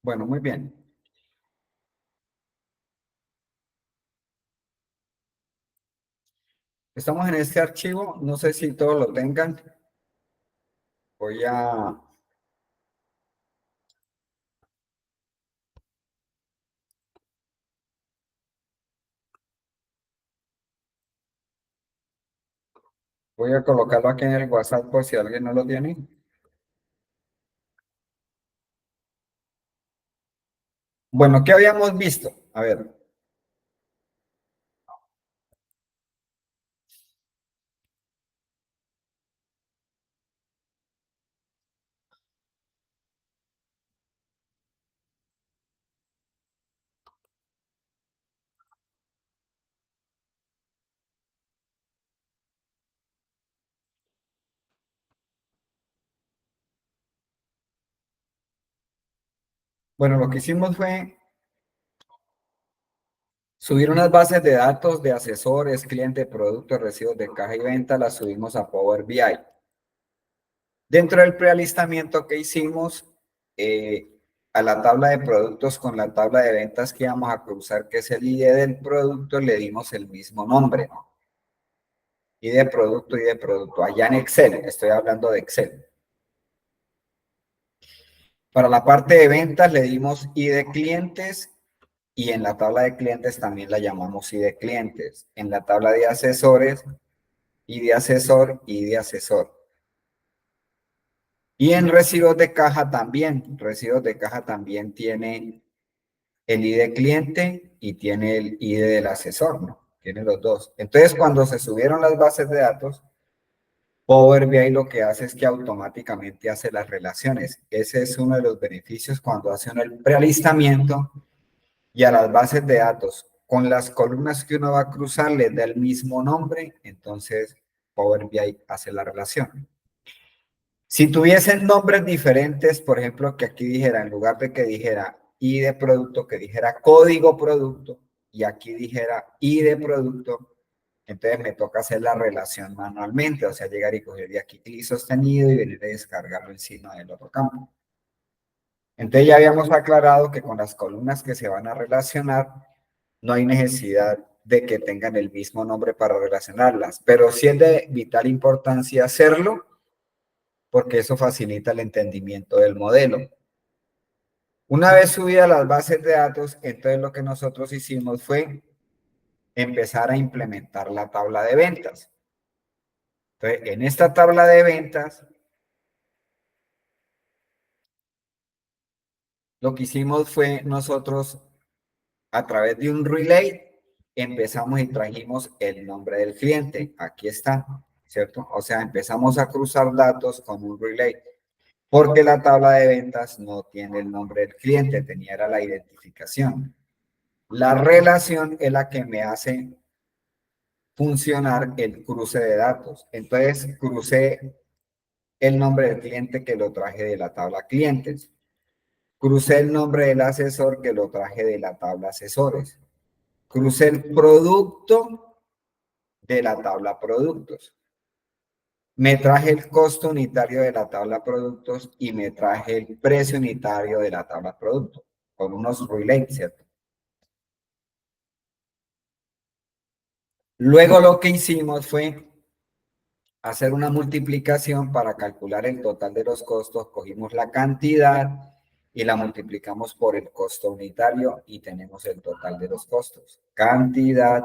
Bueno, muy bien. Estamos en este archivo, no sé si todos lo tengan. Voy a, voy a colocarlo aquí en el WhatsApp por si alguien no lo tiene. Bueno, ¿qué habíamos visto? A ver, bueno, lo que hicimos fue subir unas bases de datos de asesores, clientes, productos, recibos de caja y venta, las subimos a Power BI. Dentro del prealistamiento que hicimos, a la tabla de productos con la tabla de ventas que íbamos a cruzar, que es el ID del producto, le dimos el mismo nombre, ¿no? Y de producto. Allá en Excel, estoy hablando de Excel. Para la parte de ventas le dimos I de clientes y en la tabla de clientes también la llamamos I de clientes. En la tabla de asesores, I de asesor, I de asesor. Y en residuos de caja también tiene el ID de cliente y tiene el ID del asesor, ¿no? Tiene los dos. Entonces, cuando se subieron las bases de datos, Power BI lo que hace es que automáticamente hace las relaciones. Ese es uno de los beneficios cuando hace uno el prealistamiento y a las bases de datos con las columnas que uno va a cruzar les da el mismo nombre, entonces Power BI hace la relación. Si tuviesen nombres diferentes, por ejemplo, que aquí dijera, en lugar de que dijera I de producto, que dijera código producto, y aquí dijera I de producto, entonces me toca hacer la relación manualmente, o sea, llegar y coger de aquí clic sostenido y venir a descargarlo encima del otro campo. Entonces ya habíamos aclarado que con las columnas que se van a relacionar, no hay necesidad de que tengan el mismo nombre para relacionarlas, pero sí es de vital importancia hacerlo porque eso facilita el entendimiento del modelo. Una vez subidas las bases de datos, entonces lo que nosotros hicimos fue empezar a implementar la tabla de ventas. Entonces, en esta tabla de ventas, lo que hicimos fue nosotros, a través de un relay, empezamos y trajimos el nombre del cliente. Aquí está, ¿cierto? O sea, empezamos a cruzar datos con un relay. Porque la tabla de ventas no tiene el nombre del cliente, tenía era la identificación. La relación es la que me hace funcionar el cruce de datos. Entonces, crucé el nombre del cliente que lo traje de la tabla clientes. Crucé el nombre del asesor que lo traje de la tabla asesores. Crucé el producto de la tabla productos. Me traje el costo unitario de la tabla productos y me traje el precio unitario de la tabla productos, con unos relays, ¿cierto? Luego lo que hicimos fue hacer una multiplicación para calcular el total de los costos. Cogimos la cantidad y la multiplicamos por el costo unitario y tenemos el total de los costos. Cantidad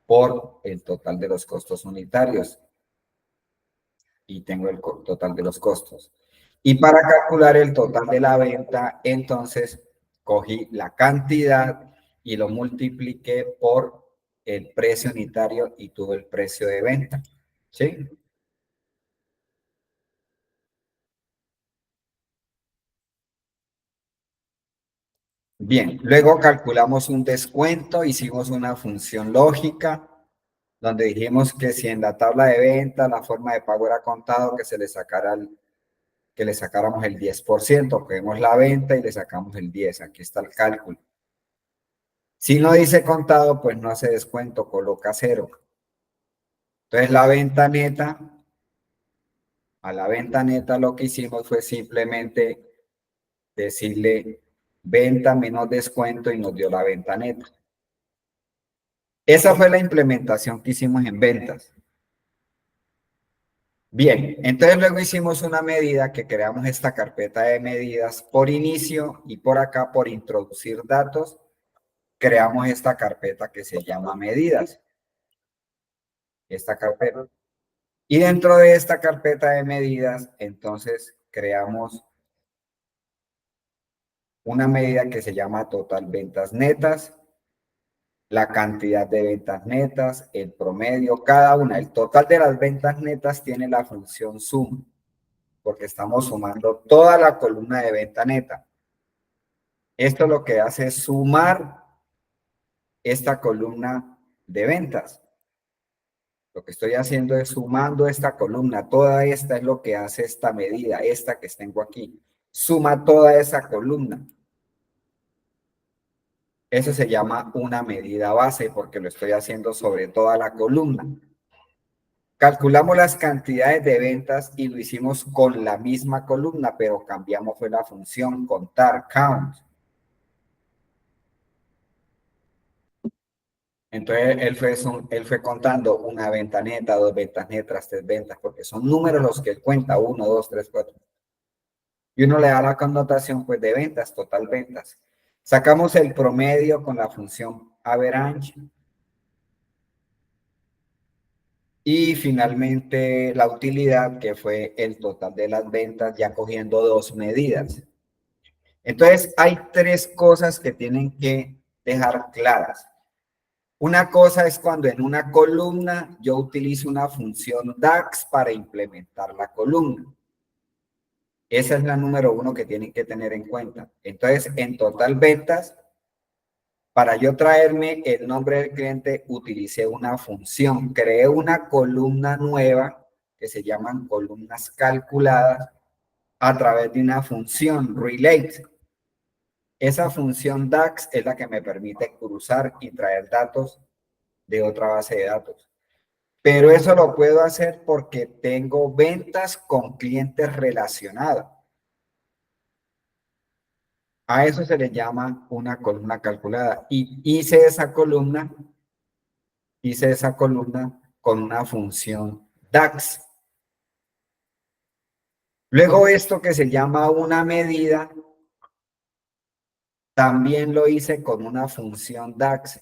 por el total de los costos unitarios y tengo el total de los costos. Y para calcular el total de la venta, entonces cogí la cantidad y lo multipliqué por el precio unitario y tuve el precio de venta. ¿Sí? Bien, luego calculamos un descuento, hicimos una función lógica donde dijimos que si en la tabla de venta la forma de pago era contado, que se le sacara que le sacáramos el 10%, cogemos la venta y le sacamos el 10, aquí está el cálculo. Si no dice contado, pues no hace descuento, coloca cero. Entonces la venta neta, a la venta neta lo que hicimos fue simplemente decirle venta menos descuento y nos dio la venta neta. Esa fue la implementación que hicimos en ventas. Bien, entonces luego hicimos una medida que creamos esta carpeta de medidas por inicio y por acá por introducir datos, creamos esta carpeta que se llama medidas. Esta carpeta. Y dentro de esta carpeta de medidas, entonces creamos una medida que se llama total ventas netas, la cantidad de ventas netas, el promedio, cada una. El total de las ventas netas tiene la función sum, porque estamos sumando toda la columna de venta neta. Esto lo que hace es sumar esta columna de ventas. Lo que estoy haciendo es sumando esta columna. Toda esta es lo que hace esta medida, esta que tengo aquí. Suma toda esa columna. Eso se llama una medida base porque lo estoy haciendo sobre toda la columna. Calculamos las cantidades de ventas y lo hicimos con la misma columna, pero cambiamos fue la función contar, count. Entonces él fue contando una venta neta, dos ventas netas, tres ventas, porque son números los que él cuenta, 1, 2, 3, 4. Y uno le da la connotación pues de ventas, total ventas. Sacamos el promedio con la función average. Y finalmente la utilidad, que fue el total de las ventas, ya cogiendo dos medidas. Entonces, hay tres cosas que tienen que dejar claras. Una cosa es cuando en una columna yo utilizo una función DAX para implementar la columna. Esa es la número uno que tienen que tener en cuenta. Entonces, en total ventas, para yo traerme el nombre del cliente, utilicé una función. Creé una columna nueva que se llaman columnas calculadas a través de una función relate. Esa función DAX es la que me permite cruzar y traer datos de otra base de datos. Pero eso lo puedo hacer porque tengo ventas con clientes relacionados. A eso se le llama una columna calculada. Y hice esa columna con una función DAX. Luego esto que se llama una medida, también lo hice con una función DAX.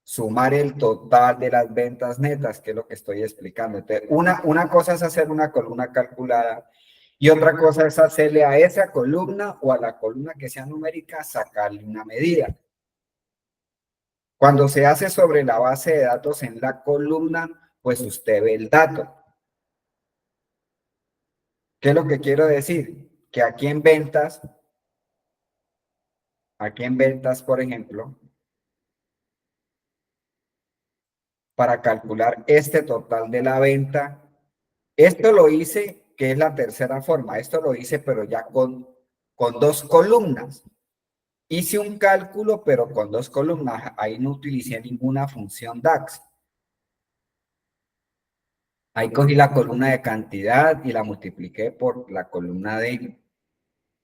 Sumar el total de las ventas netas, que es lo que estoy explicando. Entonces, una cosa es hacer una columna calculada y otra cosa es hacerle a esa columna o a la columna que sea numérica, sacarle una medida. Cuando se hace sobre la base de datos en la columna, pues usted ve el dato. ¿Qué es lo que quiero decir? Que aquí en ventas, por ejemplo, para calcular este total de la venta, esto lo hice, que es la tercera forma, esto lo hice, pero ya con dos columnas. Hice un cálculo, pero con dos columnas. Ahí no utilicé ninguna función DAX. Ahí cogí la columna de cantidad y la multipliqué por la columna de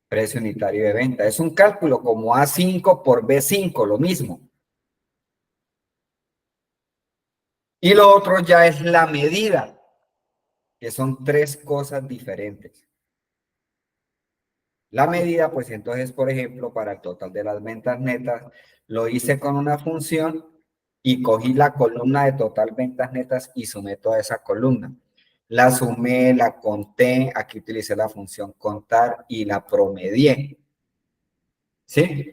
precio unitario de venta. Es un cálculo como A5 por B5, lo mismo. Y lo otro ya es la medida, que son tres cosas diferentes. La medida, pues entonces, por ejemplo, para el total de las ventas netas, lo hice con una función y cogí la columna de total ventas netas y sumé toda esa columna. La sumé, la conté, aquí utilicé la función contar y la promedié. ¿Sí?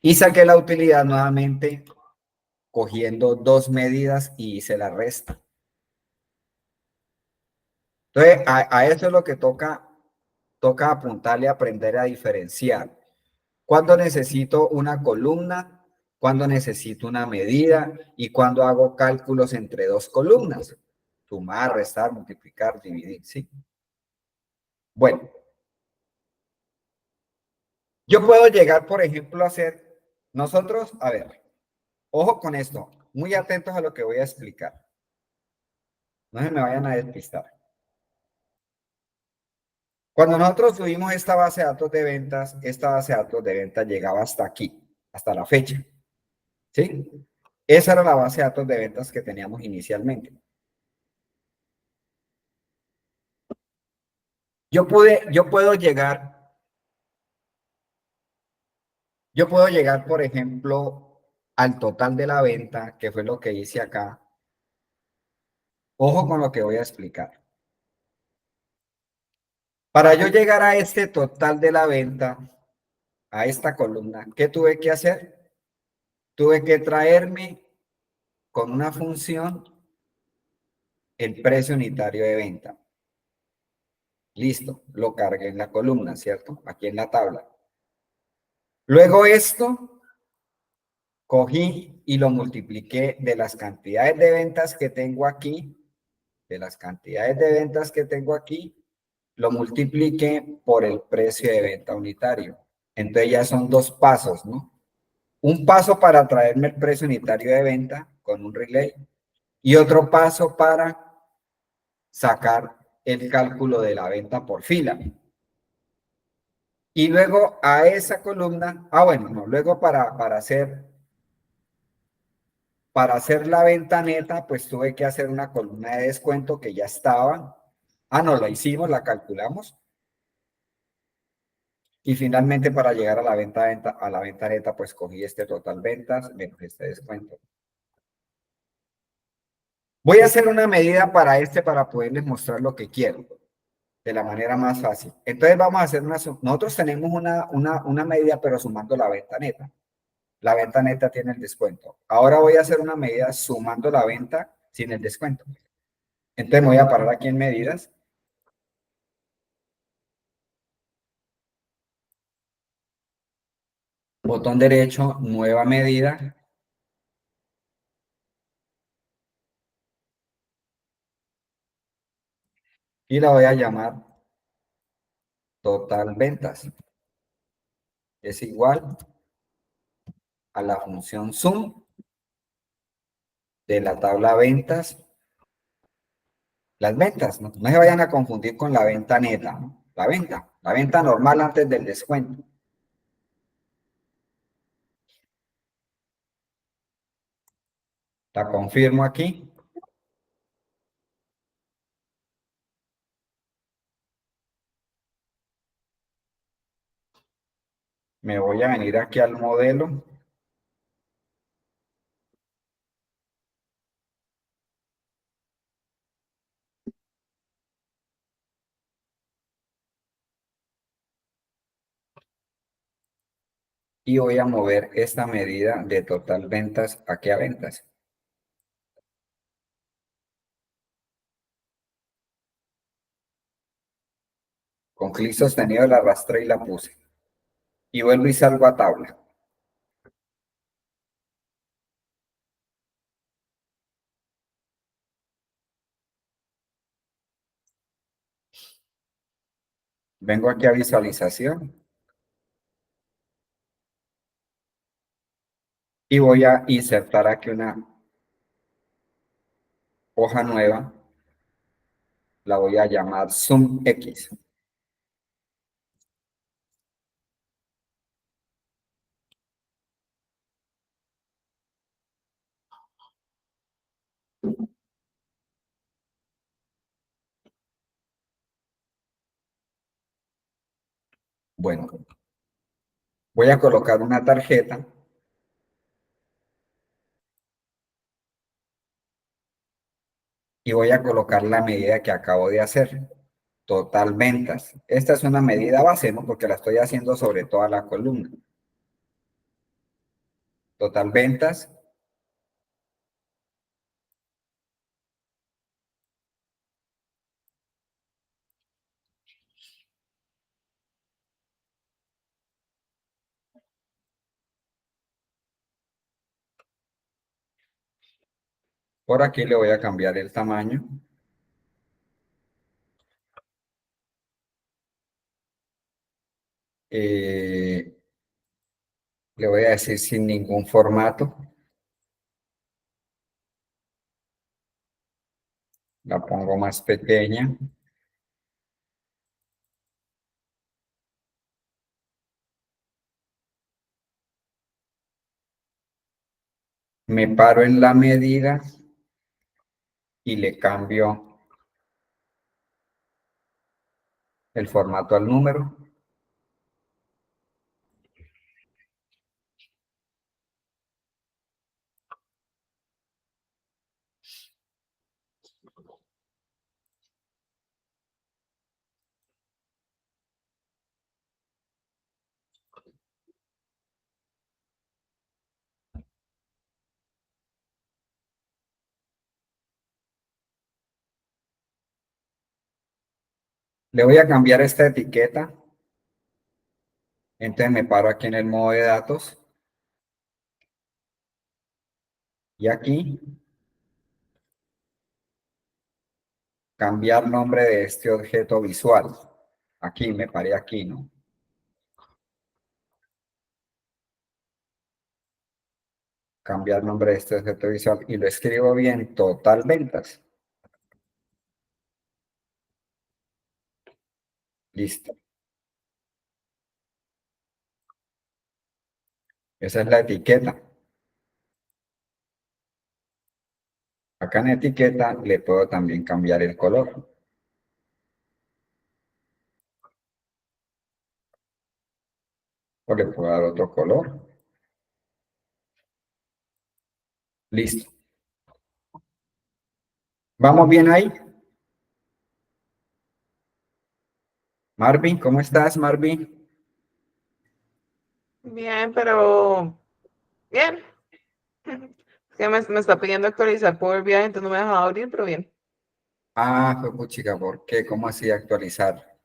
Y saqué la utilidad nuevamente cogiendo dos medidas y hice la resta. Entonces, a eso es lo que toca apuntarle, aprender a diferenciar. ¿Cuándo necesito una columna? ¿Cuándo necesito una medida? ¿Y cuándo hago cálculos entre dos columnas? Sumar, restar, multiplicar, dividir, ¿sí? Bueno, yo puedo llegar, por ejemplo, a hacer, nosotros, a ver, ojo con esto, muy atentos a lo que voy a explicar. No se me vayan a despistar. Cuando nosotros subimos esta base de datos de ventas, esta base de datos de ventas llegaba hasta aquí, hasta la fecha, ¿sí? Esa era la base de datos de ventas que teníamos inicialmente. Yo puedo llegar, por ejemplo, al total de la venta, que fue lo que hice acá. Ojo con lo que voy a explicar. Para yo llegar a este total de la venta, a esta columna, ¿qué tuve que hacer? Tuve que traerme con una función el precio unitario de venta. Listo, lo cargué en la columna, ¿cierto? Aquí en la tabla. Luego esto, cogí y lo multipliqué de las cantidades de ventas que tengo aquí, de las cantidades de ventas que tengo aquí, lo multipliqué por el precio de venta unitario. Entonces ya son dos pasos, ¿no? Un paso para traerme el precio unitario de venta con un relay y otro paso para sacar el cálculo de la venta por fila. Y luego a esa columna, bueno, no, luego para hacer la venta neta, pues tuve que hacer una columna de descuento que ya estaba. No, la hicimos, la calculamos. Y finalmente para llegar a a la venta neta, pues cogí este total ventas menos este descuento. Voy a hacer una medida para poderles mostrar lo que quiero de la manera más fácil. Entonces vamos a hacer nosotros tenemos una medida, pero sumando la venta neta. La venta neta tiene el descuento. Ahora voy a hacer una medida sumando la venta sin el descuento. Entonces me voy a parar aquí en medidas. Botón derecho, nueva medida. Y la voy a llamar total ventas. Es igual a la función sum de la tabla ventas. Las ventas, no se vayan a confundir con la venta neta, ¿no? La venta normal antes del descuento. La confirmo aquí. Me voy a venir aquí al modelo. Y voy a mover esta medida de total ventas aquí a ventas. Con clic sostenido la arrastré y la puse. Y vuelvo y salgo a tabla. Vengo aquí a visualización. Y voy a insertar aquí una hoja nueva. La voy a llamar Zoom X. Bueno, voy a colocar una tarjeta. Y voy a colocar la medida que acabo de hacer. Total ventas. Esta es una medida base, ¿no? Porque la estoy haciendo sobre toda la columna. Total ventas. Por aquí le voy a cambiar el tamaño. Le voy a decir sin ningún formato. La pongo más pequeña. me paro en la medida y le cambio el formato al número. Le voy a cambiar esta etiqueta. Entonces me paro aquí en el modo de datos. Y aquí, cambiar nombre de este objeto visual. Aquí, me paré aquí, ¿no? Cambiar nombre de este objeto visual y lo escribo bien, total ventas. Listo. Esa es la etiqueta. Acá en etiqueta le puedo también cambiar el color. O le puedo dar otro color. Listo. ¿Vamos bien ahí? Marvin, ¿cómo estás, Marvin? Bien, pero bien. Es que me está pidiendo actualizar Power BI, entonces no me deja abrir, pero bien. Ah, fue puchica, ¿por qué? ¿Cómo así actualizar?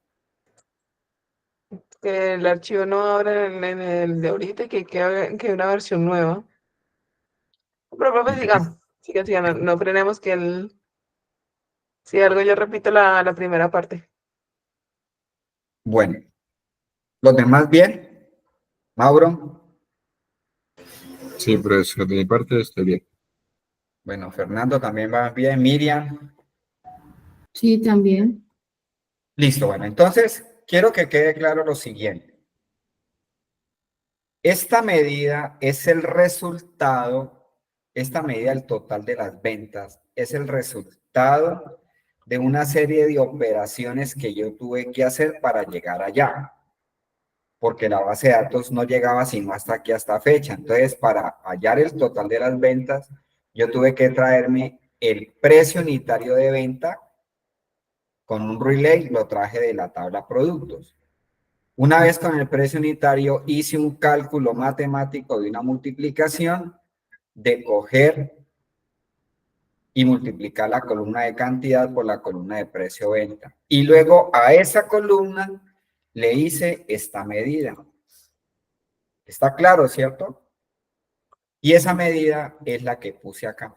Que el archivo no abre en el de ahorita y que hay una versión nueva. Pero profe, Entonces, siga, no, no frenemos que si algo yo repito la primera parte. bueno, ¿los demás bien? Mauro. Sí, profesor, de mi parte estoy bien. Bueno, Fernando también va bien. Miriam. Sí, también. Listo, bueno, entonces quiero que quede claro lo siguiente. Esta medida es el resultado, esta medida del total de las ventas, es el resultado de una serie de operaciones que yo tuve que hacer para llegar allá, porque la base de datos no llegaba sino hasta aquí, hasta fecha. Entonces, para hallar el total de las ventas, yo tuve que traerme el precio unitario de venta con un relay, lo traje de la tabla productos. Una vez con el precio unitario, hice un cálculo matemático de una multiplicación de coger y multiplicar la columna de cantidad por la columna de precio-venta. Y luego a esa columna le hice esta medida. Está claro, ¿cierto? Y esa medida es la que puse acá.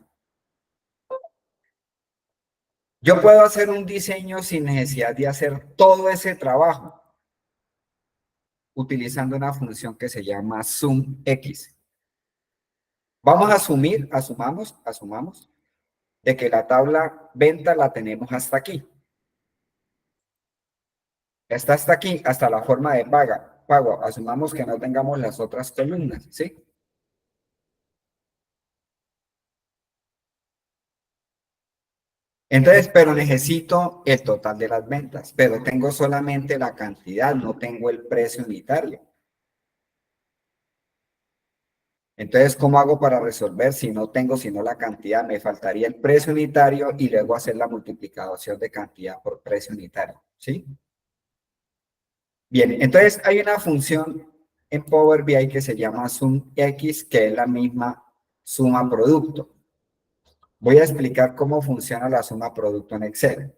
Yo puedo hacer un diseño sin necesidad de hacer todo ese trabajo utilizando una función que se llama sumx. Vamos a asumamos de que la tabla venta la tenemos hasta aquí. Está hasta aquí, hasta la forma de pago. Asumamos que no tengamos las otras columnas, ¿sí? Entonces, pero necesito el total de las ventas, pero tengo solamente la cantidad, no tengo el precio unitario. Entonces, ¿cómo hago para resolver si no tengo sino la cantidad? Me faltaría el precio unitario y luego hacer la multiplicación de cantidad por precio unitario, ¿sí? Bien, entonces hay una función en Power BI que se llama SumX, que es la misma suma producto. Voy a explicar cómo funciona la suma producto en Excel.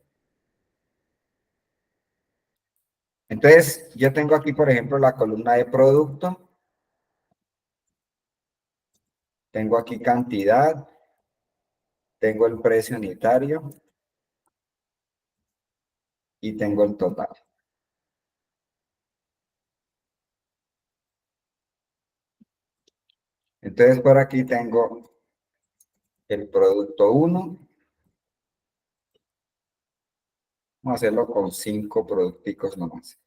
Entonces, yo tengo aquí, por ejemplo, la columna de producto. Tengo aquí cantidad. Tengo el precio unitario. Y tengo el total. Entonces, por aquí tengo el producto 1. Vamos a hacerlo con 5 producticos nomás.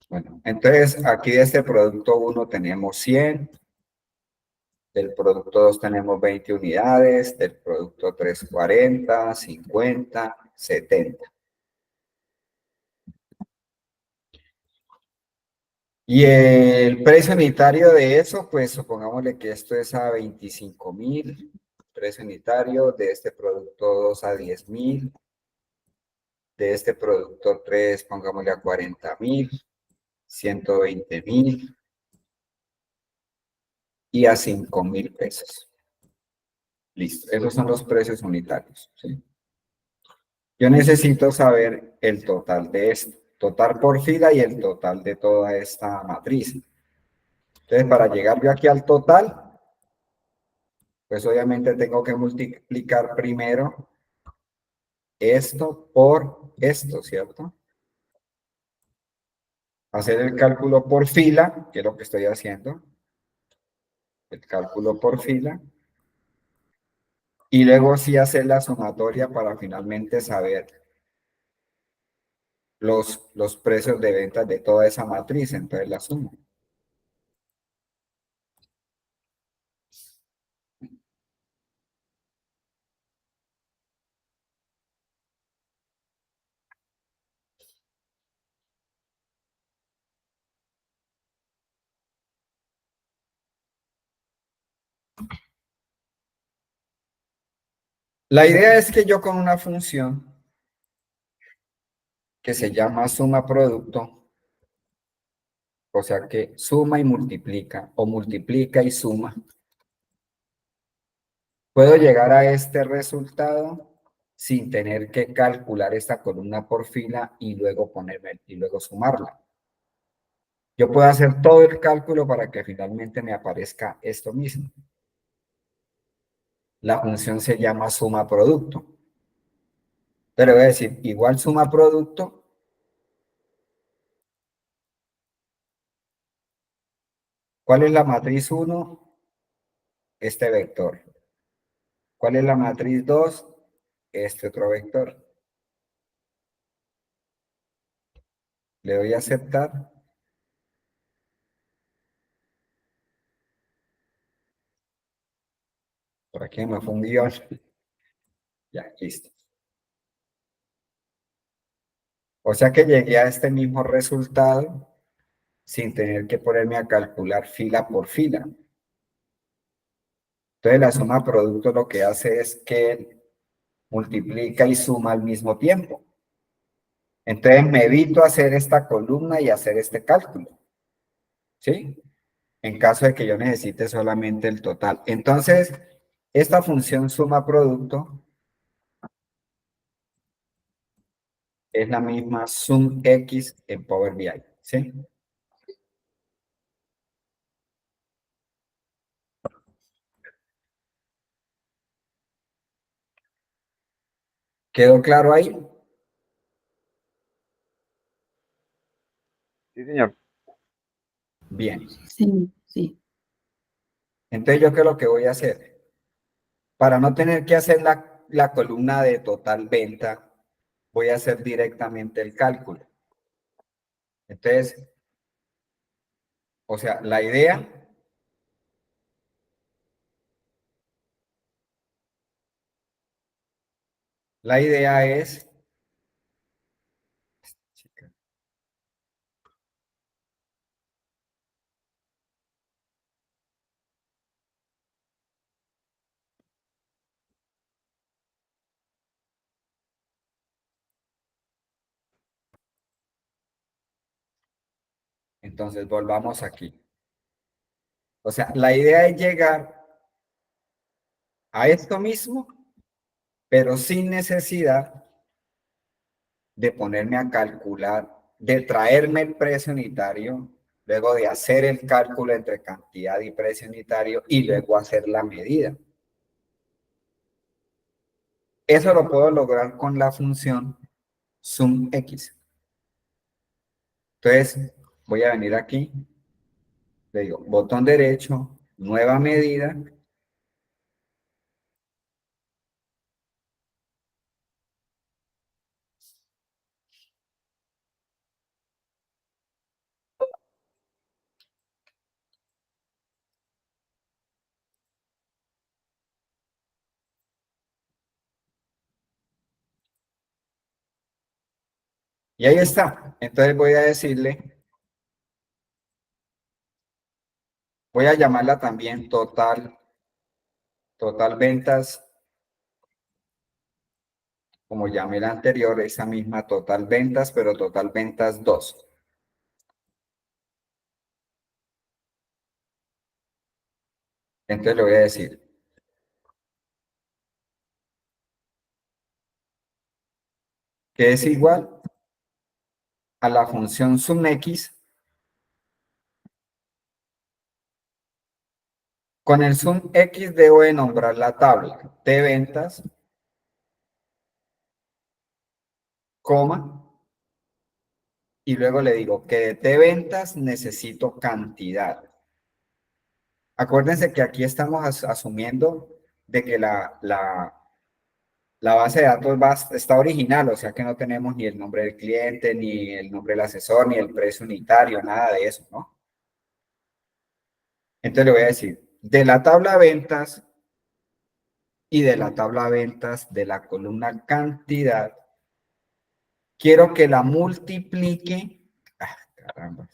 Bueno, entonces aquí de este producto 1 tenemos 100, del producto 2 tenemos 20 unidades, del producto 3 40, 50, 70. Y el precio unitario de eso, pues supongámosle que esto es a 25.000, precio unitario de este producto 2 a 10.000, de este producto 3 pongámosle a 40.000, 120.000 y a 5.000 pesos. Listo, esos son los precios unitarios, ¿sí? Yo necesito saber el total de esto, total por fila y el total de toda esta matriz. Entonces, para llegar yo aquí al total, pues obviamente tengo que multiplicar primero esto por esto, ¿cierto? Hacer el cálculo por fila, que es lo que estoy haciendo, el cálculo por fila, y luego sí hacer la sumatoria para finalmente saber los precios de ventas de toda esa matriz, entonces la sumo. La idea es que yo con una función que se llama suma producto, o sea que suma y multiplica, o multiplica y suma, puedo llegar a este resultado sin tener que calcular esta columna por fila y luego ponerme y luego sumarla. Yo puedo hacer todo el cálculo para que finalmente me aparezca esto mismo. La función se llama suma producto. Pero voy a decir, igual suma producto. ¿Cuál es la matriz 1? Este vector. ¿Cuál es la matriz 2? Este otro vector. Le doy a aceptar. Por aquí me fue un guión. Ya, listo. O sea que llegué a este mismo resultado sin tener que ponerme a calcular fila por fila. Entonces la suma producto lo que hace es que multiplica y suma al mismo tiempo. Entonces me evito hacer esta columna y hacer este cálculo. ¿Sí? En caso de que yo necesite solamente el total. Entonces, esta función suma producto es la misma sumx en Power BI. ¿Sí? ¿Quedó claro ahí? Sí, señor. Bien. Sí, sí. Entonces, ¿yo qué es lo que voy a hacer? Para no tener que hacer la columna de total venta, voy a hacer directamente el cálculo. Entonces, o sea, la idea es, entonces volvamos aquí. O sea, la idea es llegar a esto mismo, pero sin necesidad de ponerme a calcular, de traerme el precio unitario, luego de hacer el cálculo entre cantidad y precio unitario y luego hacer la medida. Eso lo puedo lograr con la función sumx. Entonces, voy a venir aquí, le digo botón derecho, nueva medida, Y ahí está. Entonces voy a decirle, voy a llamarla también total ventas, como llamé la anterior, esa misma total ventas, pero total ventas 2. Entonces le voy a decir que es igual a la función sumx. Con el sumx debo de nombrar la tabla de ventas, coma, y luego le digo que de T ventas necesito cantidad. Acuérdense que aquí estamos asumiendo de que la base de datos está original, o sea que no tenemos ni el nombre del cliente, ni el nombre del asesor, ni el precio unitario, nada de eso, ¿no? Entonces le voy a decir, de la tabla ventas y de la tabla ventas de la columna cantidad, quiero que la multiplique. Ah, caramba,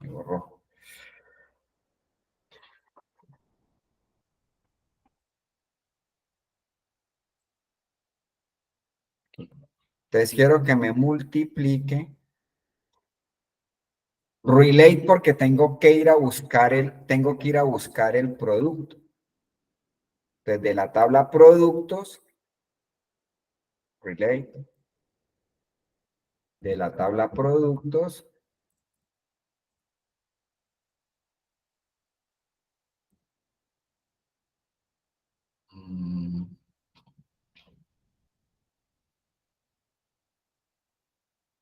me borró. Entonces quiero que me multiplique relate porque tengo que ir a buscar el producto. Entonces de la tabla productos, relate, de la tabla productos,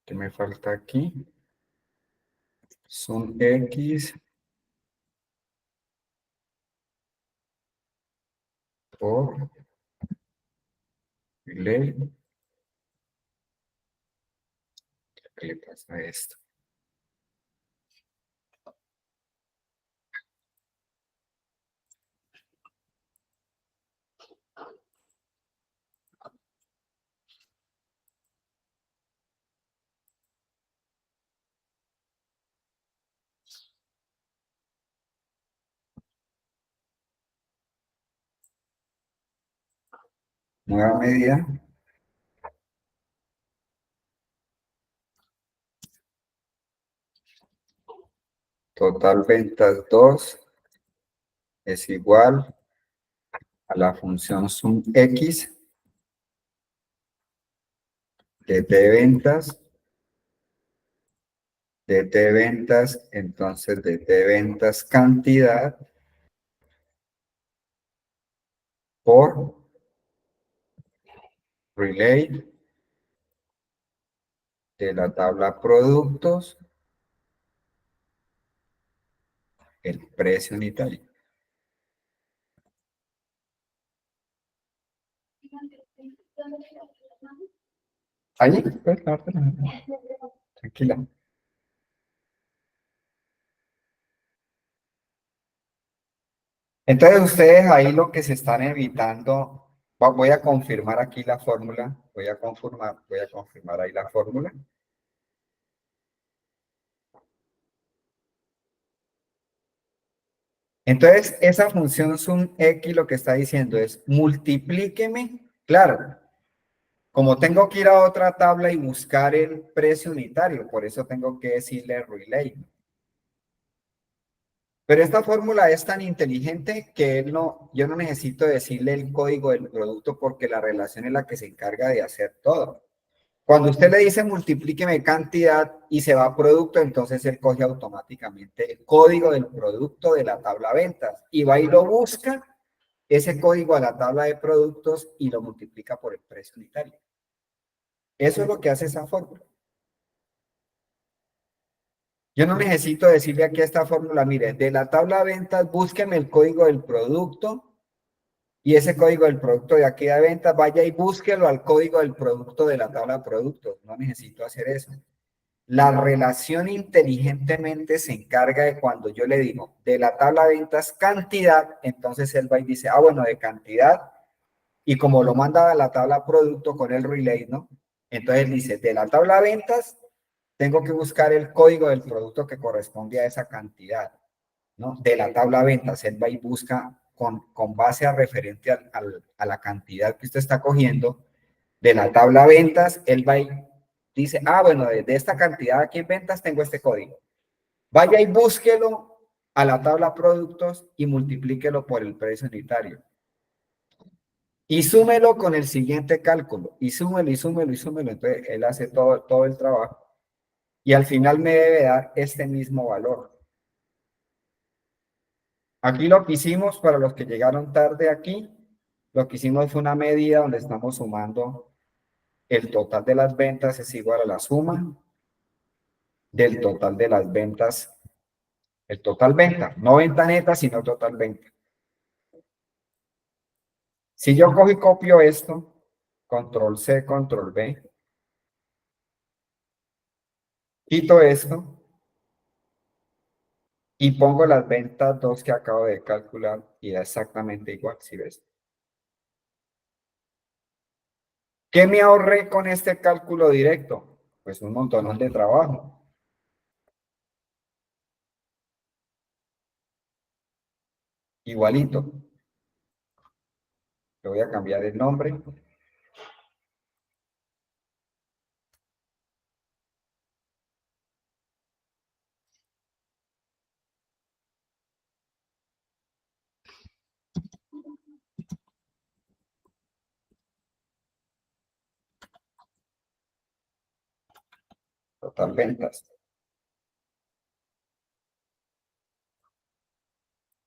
¿qué me falta aquí? Son X por relate. ¿Qué le pasa a esto? Nueva medida. Total ventas 2 es igual a la función sumx de T ventas, entonces de T ventas cantidad por relate de la tabla productos, el precio unitario. Allí, pues, tranquila. Entonces ustedes ahí lo que se están evitando, voy a confirmar aquí la fórmula, voy a confirmar ahí la fórmula. Entonces, esa función sumx lo que está diciendo es multiplíqueme, claro, como tengo que ir a otra tabla y buscar el precio unitario, por eso tengo que decirle relate. Pero esta fórmula es tan inteligente que yo no necesito decirle el código del producto porque la relación es la que se encarga de hacer todo. Cuando usted le dice multiplíqueme cantidad y se va a producto, entonces él coge automáticamente el código del producto de la tabla ventas y va y lo busca ese código a la tabla de productos y lo multiplica por el precio unitario. Eso es lo que hace esa fórmula. Yo no necesito decirle aquí a esta fórmula, mire, de la tabla de ventas, búsqueme el código del producto y ese código del producto de aquí de ventas, vaya y búsquelo al código del producto de la tabla de productos. No necesito hacer eso. La relación inteligentemente se encarga de cuando yo le digo de la tabla de ventas cantidad, entonces él va y dice, bueno, de cantidad, y como lo manda a la tabla producto con el relate, ¿no? Entonces dice, de la tabla ventas, tengo que buscar el código del producto que corresponde a esa cantidad, ¿no? De la tabla ventas. Él va y busca con base a referente a la cantidad que usted está cogiendo de la tabla ventas, él va y dice, bueno, de esta cantidad aquí en ventas tengo este código. Vaya y búsquelo a la tabla productos y multiplíquelo por el precio unitario. Y súmelo con el siguiente cálculo. Y súmelo, y súmelo, y súmelo. Entonces, él hace todo el trabajo. Y al final me debe dar este mismo valor. Aquí lo que hicimos, para los que llegaron tarde aquí, lo que hicimos fue una medida donde estamos sumando el total de las ventas es igual a la suma del total de las ventas, el total venta, no venta neta, sino total venta. Si yo cojo y copio esto, control C, control V, quito esto y pongo las ventas 2 que acabo de calcular y da exactamente igual, si ves. ¿Qué me ahorré con este cálculo directo? Pues un montón de trabajo. Igualito. Le voy a cambiar el nombre. Total ventas.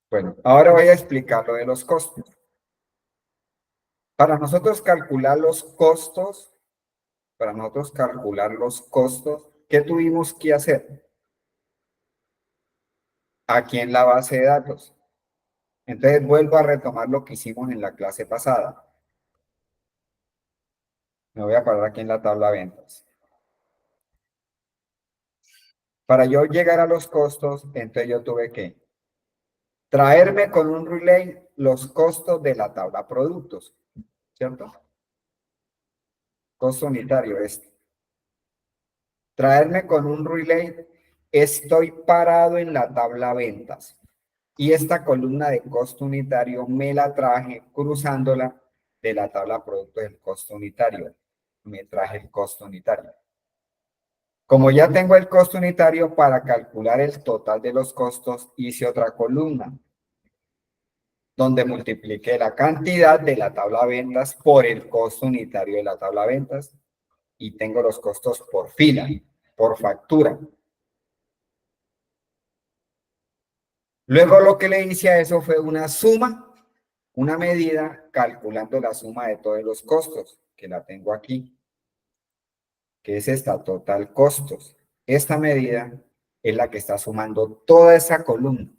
Bueno, ahora voy a explicar lo de los costos. Para nosotros calcular los costos, ¿qué tuvimos que hacer? Aquí en la base de datos. Entonces vuelvo a retomar lo que hicimos en la clase pasada. Me voy a parar aquí en la tabla de ventas. Para yo llegar a los costos, entonces yo tuve que traerme con un relay los costos de la tabla productos, ¿cierto? Costo unitario este. Traerme con un relay, estoy parado en la tabla ventas. Y esta columna de costo unitario me la traje cruzándola de la tabla producto del costo unitario. Me traje el costo unitario. Como ya tengo el costo unitario, para calcular el total de los costos, hice otra columna donde multipliqué la cantidad de la tabla ventas por el costo unitario de la tabla ventas y tengo los costos por fila, por factura. Luego lo que le hice a eso fue una suma, una medida calculando la suma de todos los costos, que la tengo aquí, que es esta, total costos. Esta medida es la que está sumando toda esa columna.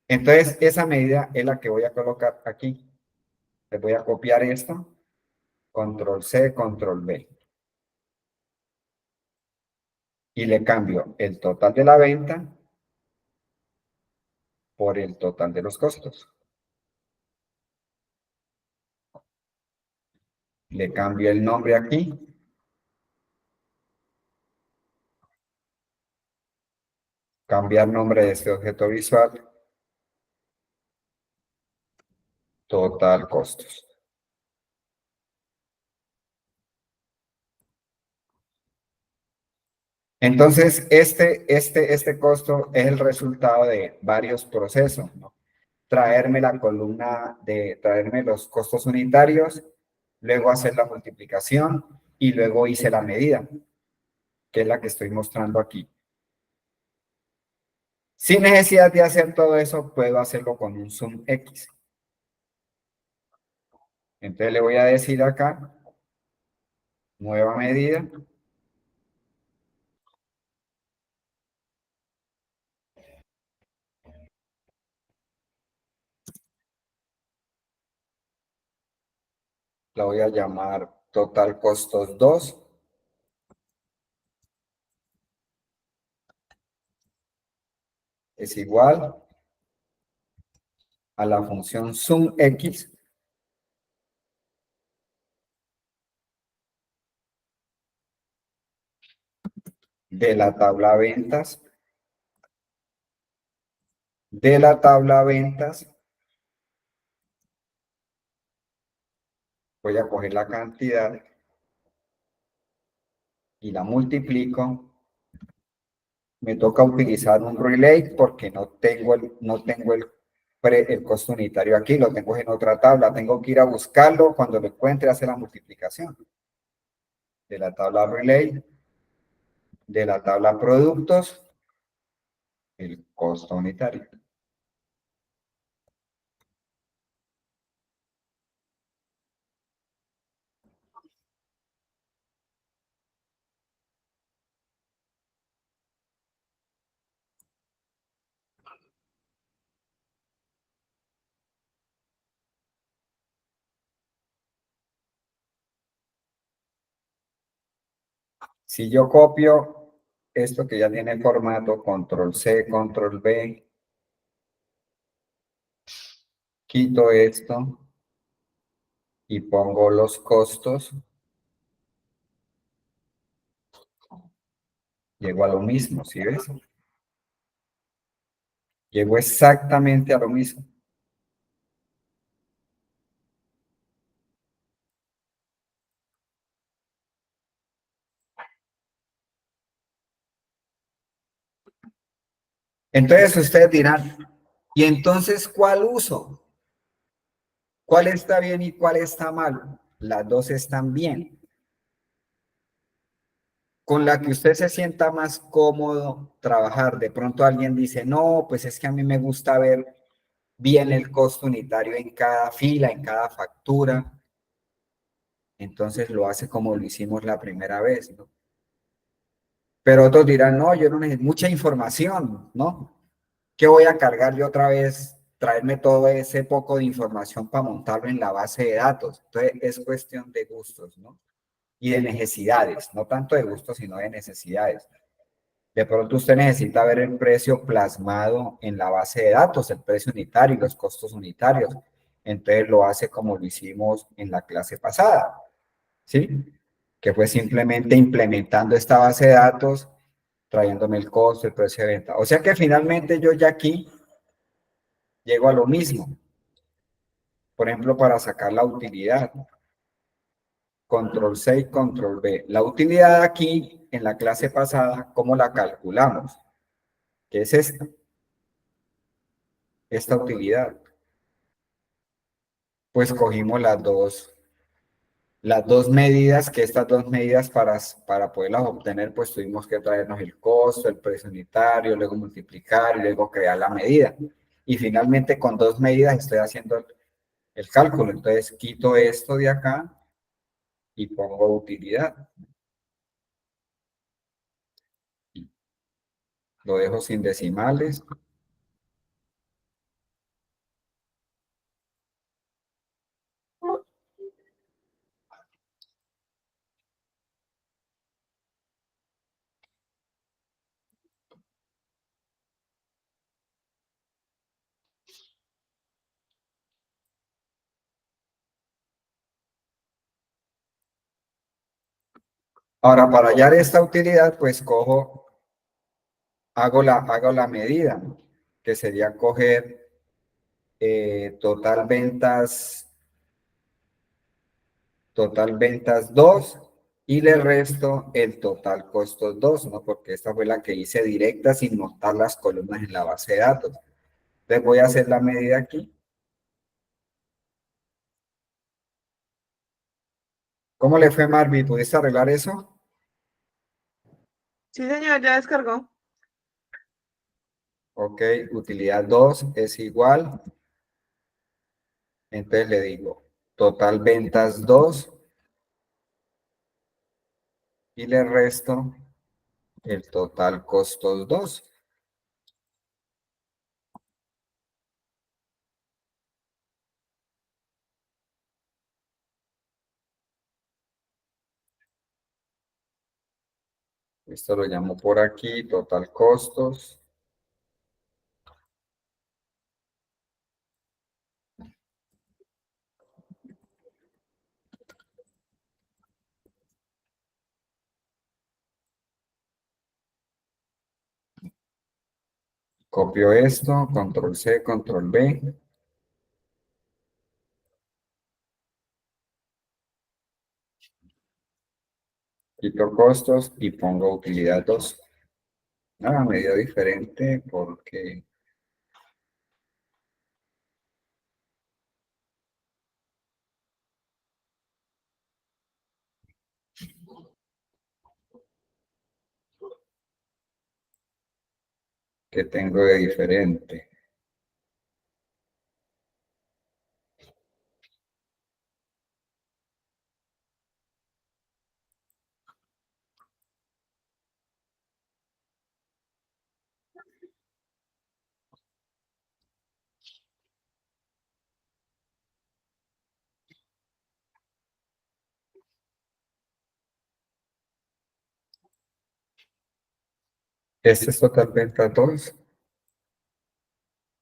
Entonces, esa medida es la que voy a colocar aquí. Les voy a copiar esto, control C, control V. Y le cambio el total de la venta por el total de los costos. Le cambio el nombre aquí. Cambiar nombre de este objeto visual. Total costos. Entonces, este costo es el resultado de varios procesos, ¿no? Traerme la columna traerme los costos unitarios, luego hacer la multiplicación y luego hice la medida, que es la que estoy mostrando aquí. Sin necesidad de hacer todo eso, puedo hacerlo con un zoom X. Entonces le voy a decir acá, nueva medida. La voy a llamar total costos 2. Es igual a la función zoom X. de la tabla ventas, de la tabla ventas, voy a coger la cantidad y la multiplico. Me toca utilizar un relate porque no tengo el costo unitario aquí, lo tengo en otra tabla, tengo que ir a buscarlo, cuando lo encuentre hace la multiplicación de la tabla relate, de la tabla productos, el costo unitario. Si yo copio esto que ya tiene formato, control C, control V, quito esto y pongo los costos, llego a lo mismo, ¿sí ves? Llego exactamente a lo mismo. Entonces ustedes dirán, ¿y entonces cuál uso? ¿Cuál está bien y cuál está mal? Las dos están bien. Con la que usted se sienta más cómodo trabajar. De pronto alguien dice, no, pues es que a mí me gusta ver bien el costo unitario en cada fila, en cada factura. Entonces lo hace como lo hicimos la primera vez, ¿no? Pero otros dirán, no, yo no necesito mucha información, ¿no? ¿Qué voy a cargar yo otra vez? Traerme todo ese poco de información para montarlo en la base de datos. Entonces es cuestión de gustos, ¿no? Y de necesidades, no tanto de gustos, sino de necesidades. De pronto usted necesita ver el precio plasmado en la base de datos, el precio unitario y los costos unitarios. Entonces lo hace como lo hicimos en la clase pasada, ¿sí? Que fue simplemente implementando esta base de datos, trayéndome el costo, el precio de venta. O sea que finalmente yo ya aquí llego a lo mismo. Por ejemplo, para sacar la utilidad. Control C y Control V. La utilidad aquí, en la clase pasada, ¿cómo la calculamos? ¿Qué es esta? Esta utilidad. Pues cogimos las dos medidas, que estas dos medidas para poderlas obtener, pues tuvimos que traernos el costo, el precio unitario, luego multiplicar y luego crear la medida. Y finalmente con dos medidas estoy haciendo el cálculo. Entonces quito esto de acá y pongo utilidad. Lo dejo sin decimales. Ahora, para hallar esta utilidad, pues hago la medida, que sería coger total ventas 2 y le resto el total costos 2, ¿no? Porque esta fue la que hice directa sin montar las columnas en la base de datos. Entonces voy a hacer la medida aquí. ¿Cómo le fue, Marvin? ¿Pudiste arreglar eso? Sí, señor, ya descargó. Ok, utilidad 2 es igual. Entonces le digo total ventas 2 y le resto el total costos 2. Esto lo llamo por aquí, total costos. Copio esto, control C, control V. Quito costos y pongo utilidad 2. Ah, me dio diferente porque que tengo de diferente. Este es total venta 2.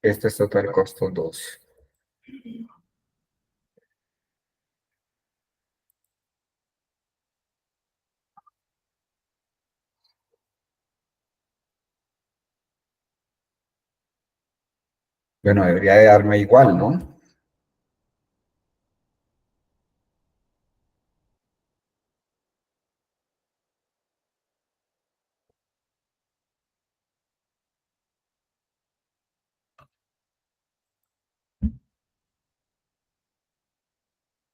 Este es total costo 2. Bueno, debería de darme igual, ¿no?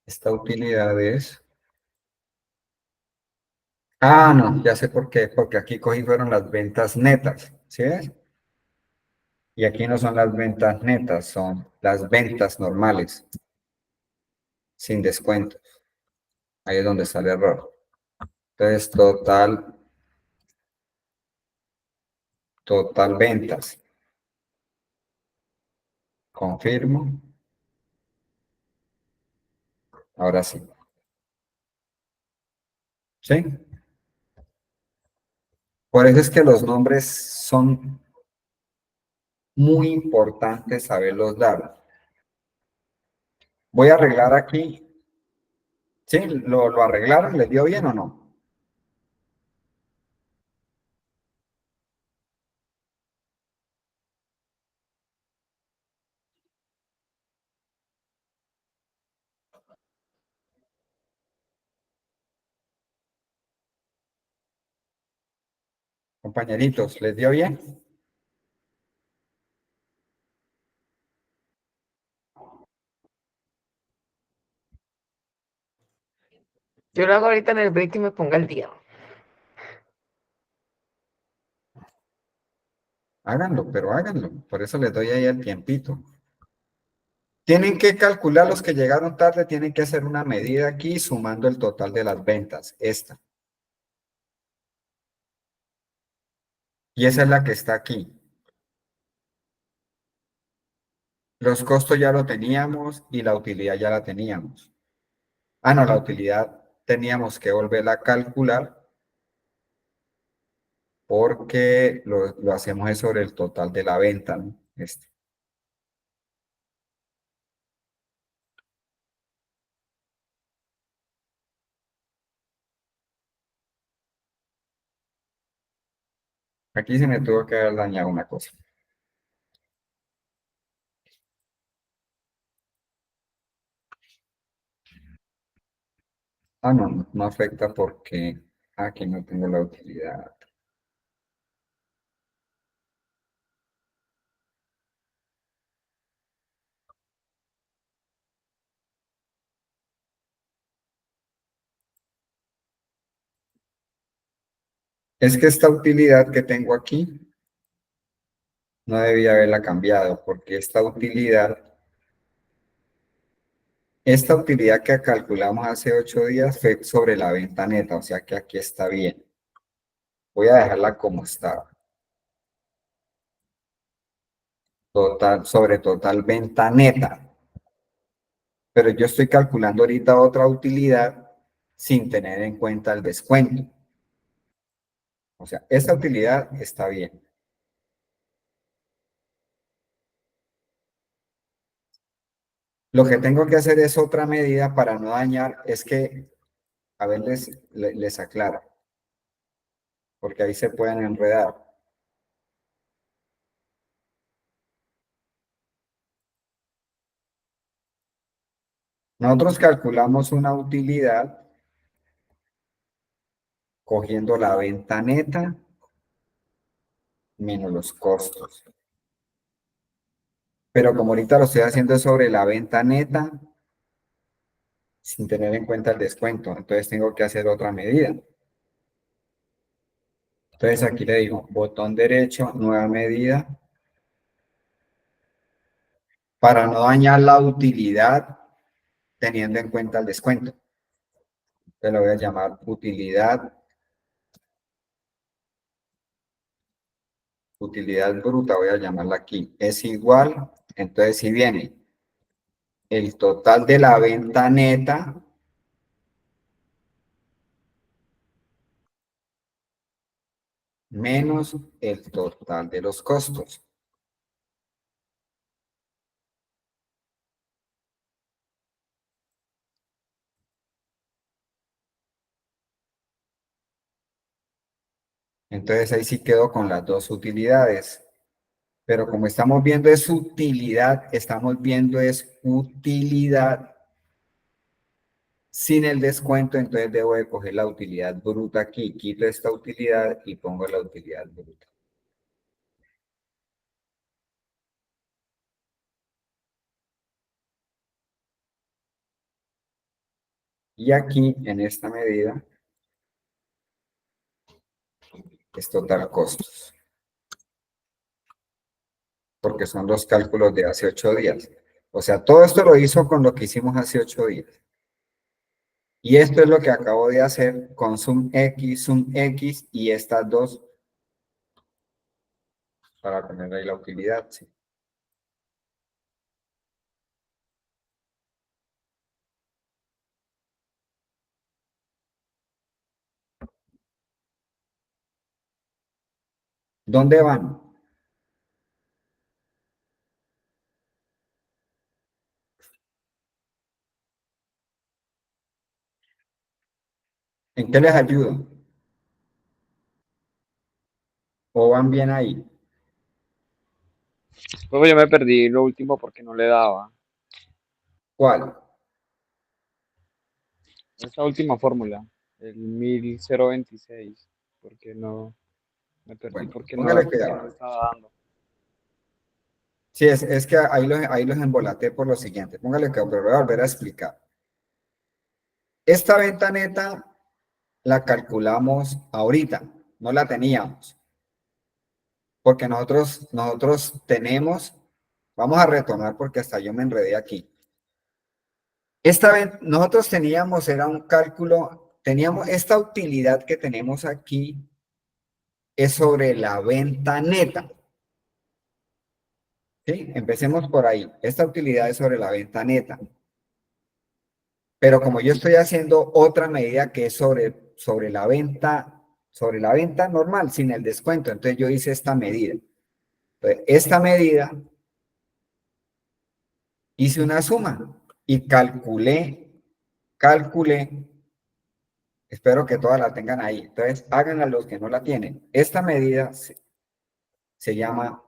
Esta utilidad es... Ah, no, ya sé por qué. Porque aquí cogí fueron las ventas netas. ¿Sí ves? Y aquí no son las ventas netas, son las ventas normales, sin descuento. Ahí es donde está el error. Entonces, total ventas. Confirmo. Ahora sí. ¿Sí? Por eso es que los nombres son muy importantes saberlos dar. Voy a arreglar aquí. ¿Sí? ¿Lo arreglaron? ¿Les dio bien o no? Compañeritos, ¿les dio bien? Yo lo hago ahorita en el break y me ponga el día. Háganlo, pero háganlo. Por eso les doy ahí el tiempito. Tienen que calcular los que llegaron tarde, tienen que hacer una medida aquí sumando el total de las ventas, esta. Y esa es la que está aquí. Los costos ya lo teníamos y la utilidad ya la teníamos. Ah, no, la utilidad teníamos que volverla a calcular porque lo hacemos es sobre el total de la venta, ¿no? Aquí se me tuvo que haber dañado una cosa. Ah, no, no afecta porque aquí no tengo la utilidad. Es que esta utilidad que tengo aquí no debía haberla cambiado porque esta utilidad que calculamos hace 8 días fue sobre la venta neta, o sea que aquí está bien. Voy a dejarla como está. Total, sobre total venta neta. Pero yo estoy calculando ahorita otra utilidad sin tener en cuenta el descuento. O sea, esta utilidad está bien. Lo que tengo que hacer es otra medida para no dañar, es que, a ver, les aclaro, porque ahí se pueden enredar. Nosotros calculamos una utilidad cogiendo la venta neta menos los costos. Pero como ahorita lo estoy haciendo sobre la venta neta, sin tener en cuenta el descuento, entonces tengo que hacer otra medida. Entonces aquí le digo, botón derecho, nueva medida, para no dañar la utilidad teniendo en cuenta el descuento. Entonces lo voy a llamar utilidad bruta, voy a llamarla aquí. Es igual, entonces si viene el total de la venta neta menos el total de los costos. Entonces ahí sí quedo con las dos utilidades. Pero como estamos viendo es utilidad, estamos viendo es utilidad sin el descuento, entonces debo de coger la utilidad bruta aquí. Quito esta utilidad y pongo la utilidad bruta. Y aquí, en esta medida, es total costos. Porque son los cálculos de hace 8 días. O sea, todo esto lo hizo con lo que hicimos hace 8 días. Y esto es lo que acabo de hacer con Sum X y estas dos para poner ahí la utilidad. ¿Sí? ¿Dónde van? ¿En qué les ayudo? ¿O van bien ahí? Luego yo me perdí lo último porque no le daba. ¿Cuál? Esta última fórmula, el 1026, porque no me perdí Bueno, porque póngale no cuidado. estaba dando. Sí, es que ahí los embolaté por lo siguiente. Póngale cuidado, pero voy a volver a explicar. Esta venta neta la calculamos ahorita, no la teníamos. Porque nosotros tenemos, vamos a retomar porque hasta yo me enredé aquí. Nosotros teníamos, era un cálculo, teníamos esta utilidad que tenemos aquí, es sobre la venta neta. ¿Sí? Empecemos por ahí. Esta utilidad es sobre la venta neta. Pero como yo estoy haciendo otra medida que es sobre la venta normal, sin el descuento, entonces yo hice esta medida. Entonces, esta medida hice una suma y calculé, espero que todas la tengan ahí. Entonces, háganla los que no la tienen. Esta medida se llama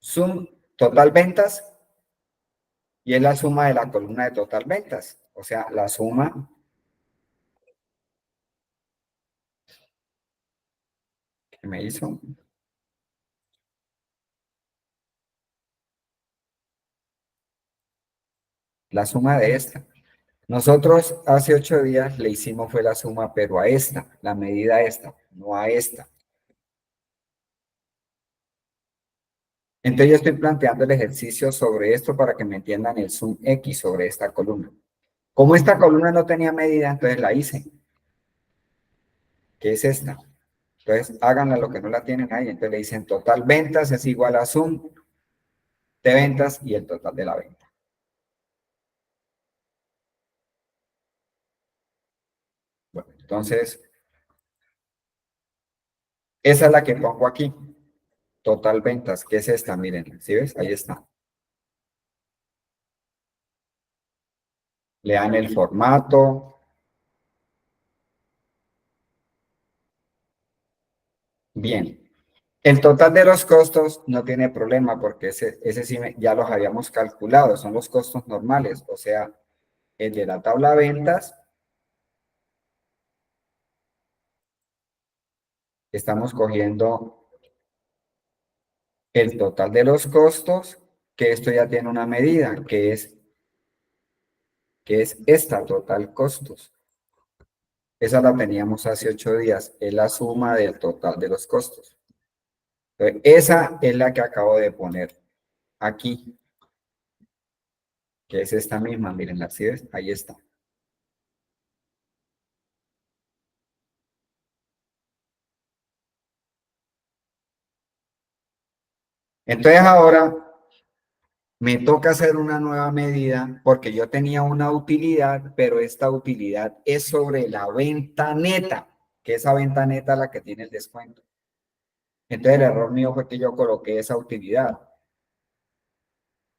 sum total ventas y es la suma de la columna de total ventas. O sea, la suma que me hizo. La suma de esta. Nosotros hace 8 días le hicimos fue la suma, pero a esta, la medida a esta, no a esta. Entonces yo estoy planteando el ejercicio sobre esto para que me entiendan el sum X sobre esta columna. Como esta columna no tenía medida, entonces la hice, que es esta. Entonces háganla lo que no la tienen ahí. Entonces le dicen total ventas es igual a sum de ventas y el total de la venta. Bueno, entonces esa es la que pongo aquí. Total ventas, que es esta, miren, ¿sí ves? Ahí está. Le dan el formato. Bien. El total de los costos no tiene problema porque ese sí ya los habíamos calculado, son los costos normales, o sea, el de la tabla de ventas, estamos cogiendo el total de los costos, que esto ya tiene una medida, que es esta total costos. Esa la teníamos hace 8 días, es la suma del total de los costos. Entonces, esa es la que acabo de poner aquí, que es esta misma, miren, ¿sí ves? Ahí está. Entonces ahora me toca hacer una nueva medida porque yo tenía una utilidad, pero esta utilidad es sobre la venta neta, que esa venta neta es la que tiene el descuento. Entonces el error mío fue que yo coloqué esa utilidad.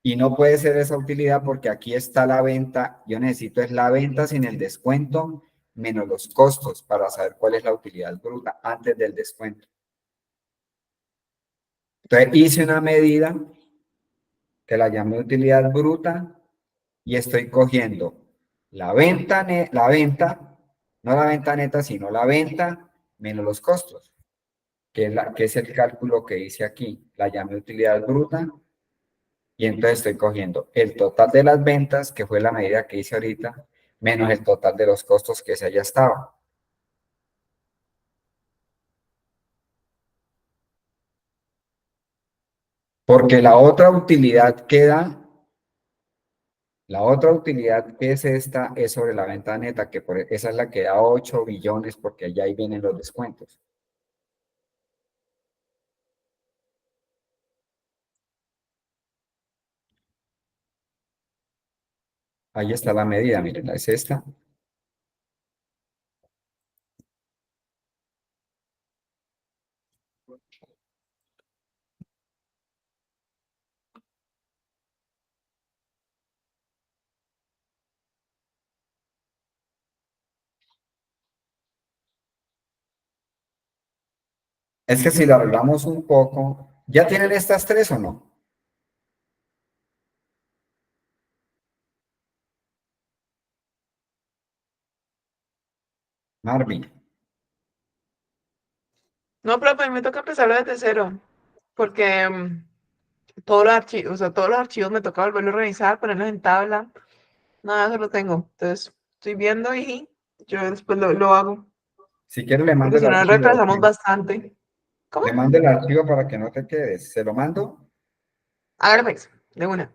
Y no puede ser esa utilidad porque aquí está la venta. Yo necesito es la venta sin el descuento menos los costos para saber cuál es la utilidad bruta antes del descuento. Entonces hice una medida que la llamé utilidad bruta y estoy cogiendo la venta, no la venta neta, sino la venta menos los costos, que es el cálculo que hice aquí. La llamé utilidad bruta y entonces estoy cogiendo el total de las ventas, que fue la medida que hice ahorita, menos el total de los costos que ese ya estaba. Porque la otra utilidad que da, la otra utilidad que es esta, es sobre la venta neta, que esa es la que da 8 billones, porque allá ahí vienen los descuentos. Ahí está la medida, miren, es esta. Es que si lo arreglamos un poco, ¿ya tienen estas tres o no? Marvin. No, profe, a mí me toca empezarlo desde cero, porque todos los archivos, o sea, todos los archivos me toca volverlos a revisar, ponerlos en tabla. Nada, eso lo tengo. Entonces, estoy viendo y yo después lo hago, Si quiere le porque mando el si no nos archivo. retrasamos bastante. ¿Cómo? Le mando el archivo para que no te quedes. ¿Se lo mando? Hágale pues, de una.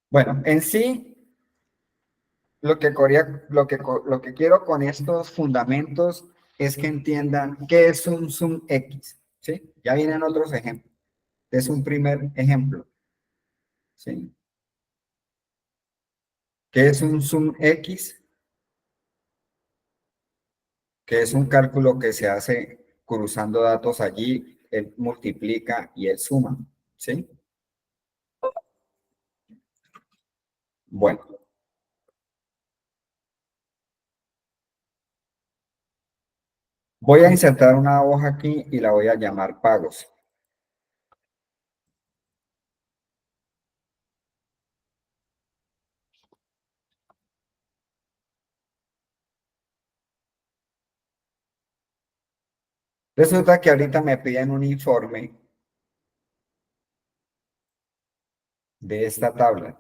Bueno, en sí, lo que quiero con estos fundamentos es que entiendan qué es un zoom X, ¿sí? Ya vienen otros ejemplos. Es un primer ejemplo, ¿sí? ¿Qué es un zoom X? Que es un cálculo que se hace cruzando datos allí, él multiplica y él suma, ¿sí? Bueno, voy a insertar una hoja aquí y la voy a llamar pagos. Resulta que ahorita me piden un informe de esta tabla.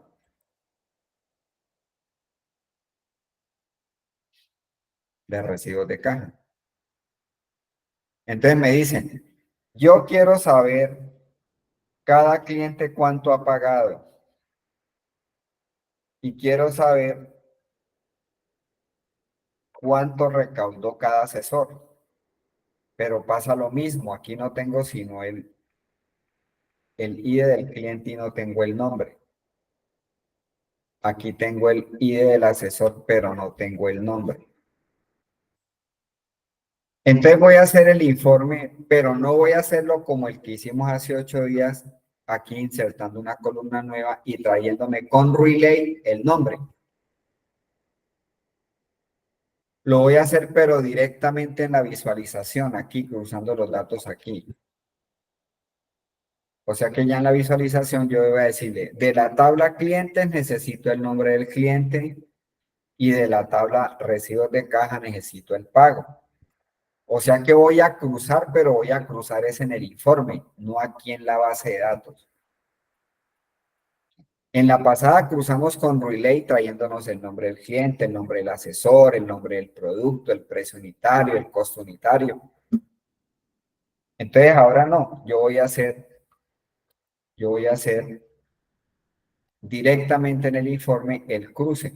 de recibos de caja. Entonces me dicen, yo quiero saber cada cliente cuánto ha pagado y quiero saber cuánto recaudó cada asesor. Pero pasa lo mismo, aquí no tengo sino el ID del cliente y no tengo el nombre. Aquí tengo el ID del asesor, pero no tengo el nombre. Entonces voy a hacer el informe, pero no voy a hacerlo como el que hicimos hace 8 días, aquí insertando una columna nueva y trayéndome con Relay el nombre. Lo voy a hacer, pero directamente en la visualización, aquí, cruzando los datos aquí. O sea que ya en la visualización yo voy a decirle, de la tabla clientes necesito el nombre del cliente y de la tabla recibos de caja necesito el pago. O sea que voy a cruzar, pero voy a cruzar es en el informe, no aquí en la base de datos. En la pasada cruzamos con Relay trayéndonos el nombre del cliente, el nombre del asesor, el nombre del producto, el precio unitario, el costo unitario. Entonces ahora no, yo voy a hacer directamente en el informe el cruce.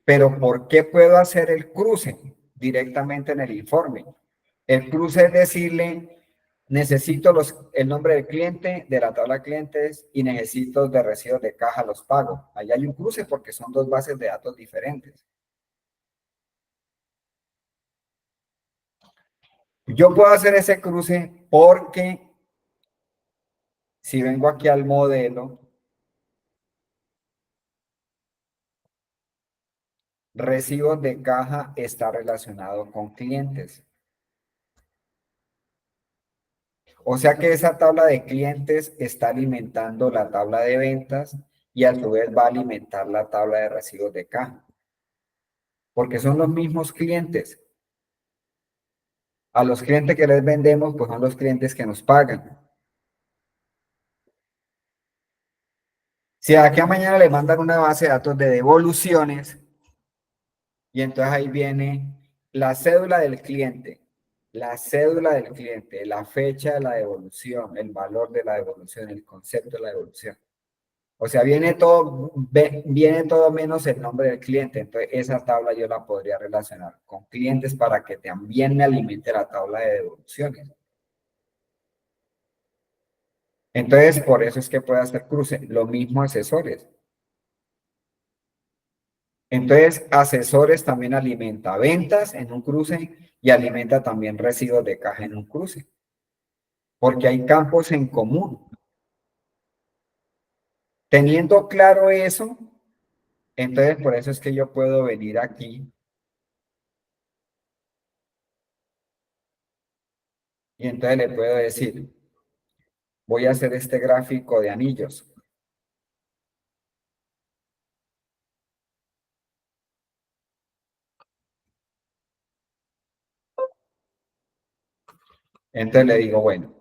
Pero ¿por qué puedo hacer el cruce directamente en el informe? El cruce es decirle, necesito el nombre del cliente, de la tabla de clientes y necesito de recibos de caja los pagos. Ahí hay un cruce porque son dos bases de datos diferentes. Yo puedo hacer ese cruce porque si vengo aquí al modelo, recibos de caja está relacionado con clientes. O sea que esa tabla de clientes está alimentando la tabla de ventas y a su vez va a alimentar la tabla de recibos de caja. Porque son los mismos clientes. A los clientes que les vendemos, pues son los clientes que nos pagan. Si de aquí a mañana le mandan una base de datos de devoluciones, y entonces ahí viene la cédula del cliente, la cédula del cliente, la fecha de la devolución, el valor de la devolución, el concepto de la devolución. O sea, viene todo menos el nombre del cliente. Entonces, esa tabla yo la podría relacionar con clientes para que también me alimente la tabla de devoluciones. Entonces, por eso es que puede hacer cruce. Lo mismo asesores. Entonces, asesores también alimenta ventas en un cruce y alimenta también residuos de caja en un cruce. Porque hay campos en común. Teniendo claro eso, entonces por eso es que yo puedo venir aquí y entonces le puedo decir, voy a hacer este gráfico de anillos. Entonces le digo, bueno,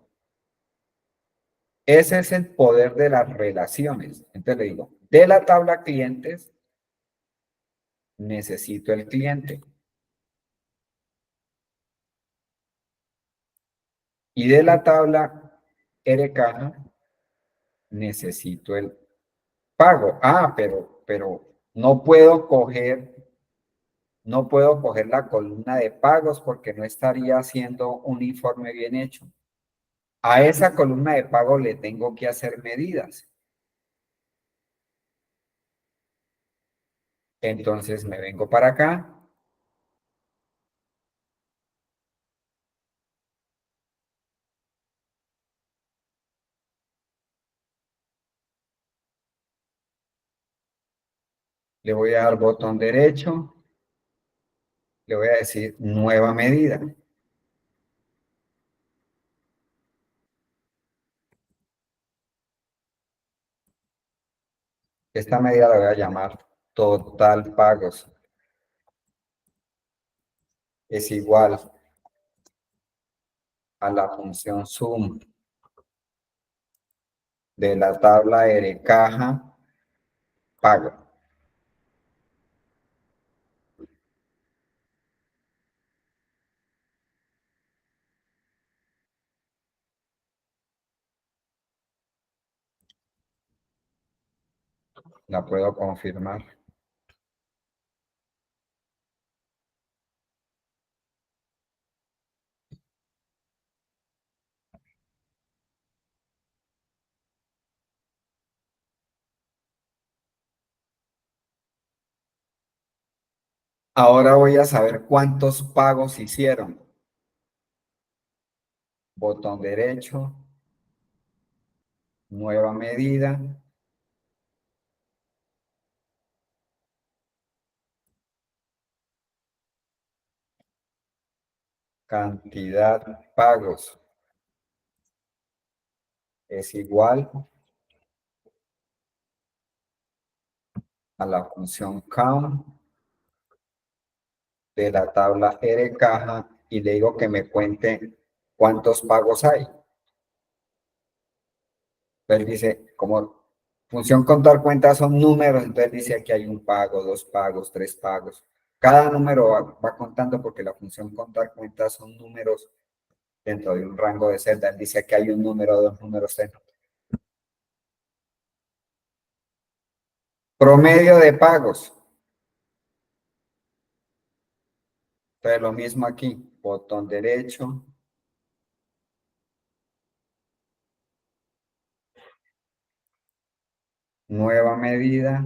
ese es el poder de las relaciones. Entonces le digo, de la tabla clientes, necesito el cliente. Y de la tabla caja, necesito el pago. Ah, pero no puedo coger la columna de pagos porque no estaría haciendo un informe bien hecho. A esa columna de pago le tengo que hacer medidas. Entonces me vengo para acá. Le voy a dar botón derecho. Le voy a decir nueva medida. Esta medida la voy a llamar total pagos. Es igual a la función sum de la tabla de caja pago. La puedo confirmar. Ahora voy a saber cuántos pagos hicieron. Botón derecho, nueva medida. Cantidad pagos es igual a la función count de la tabla R caja y le digo que me cuente cuántos pagos hay. Entonces dice, como función contar cuentas son números, entonces dice aquí hay un pago, dos pagos, tres pagos. Cada número va contando porque la función contar cuentas son números dentro de un rango de celda. Él dice que hay un número, dos números, tres. Promedio de pagos. Entonces lo mismo aquí, botón derecho. Nueva medida.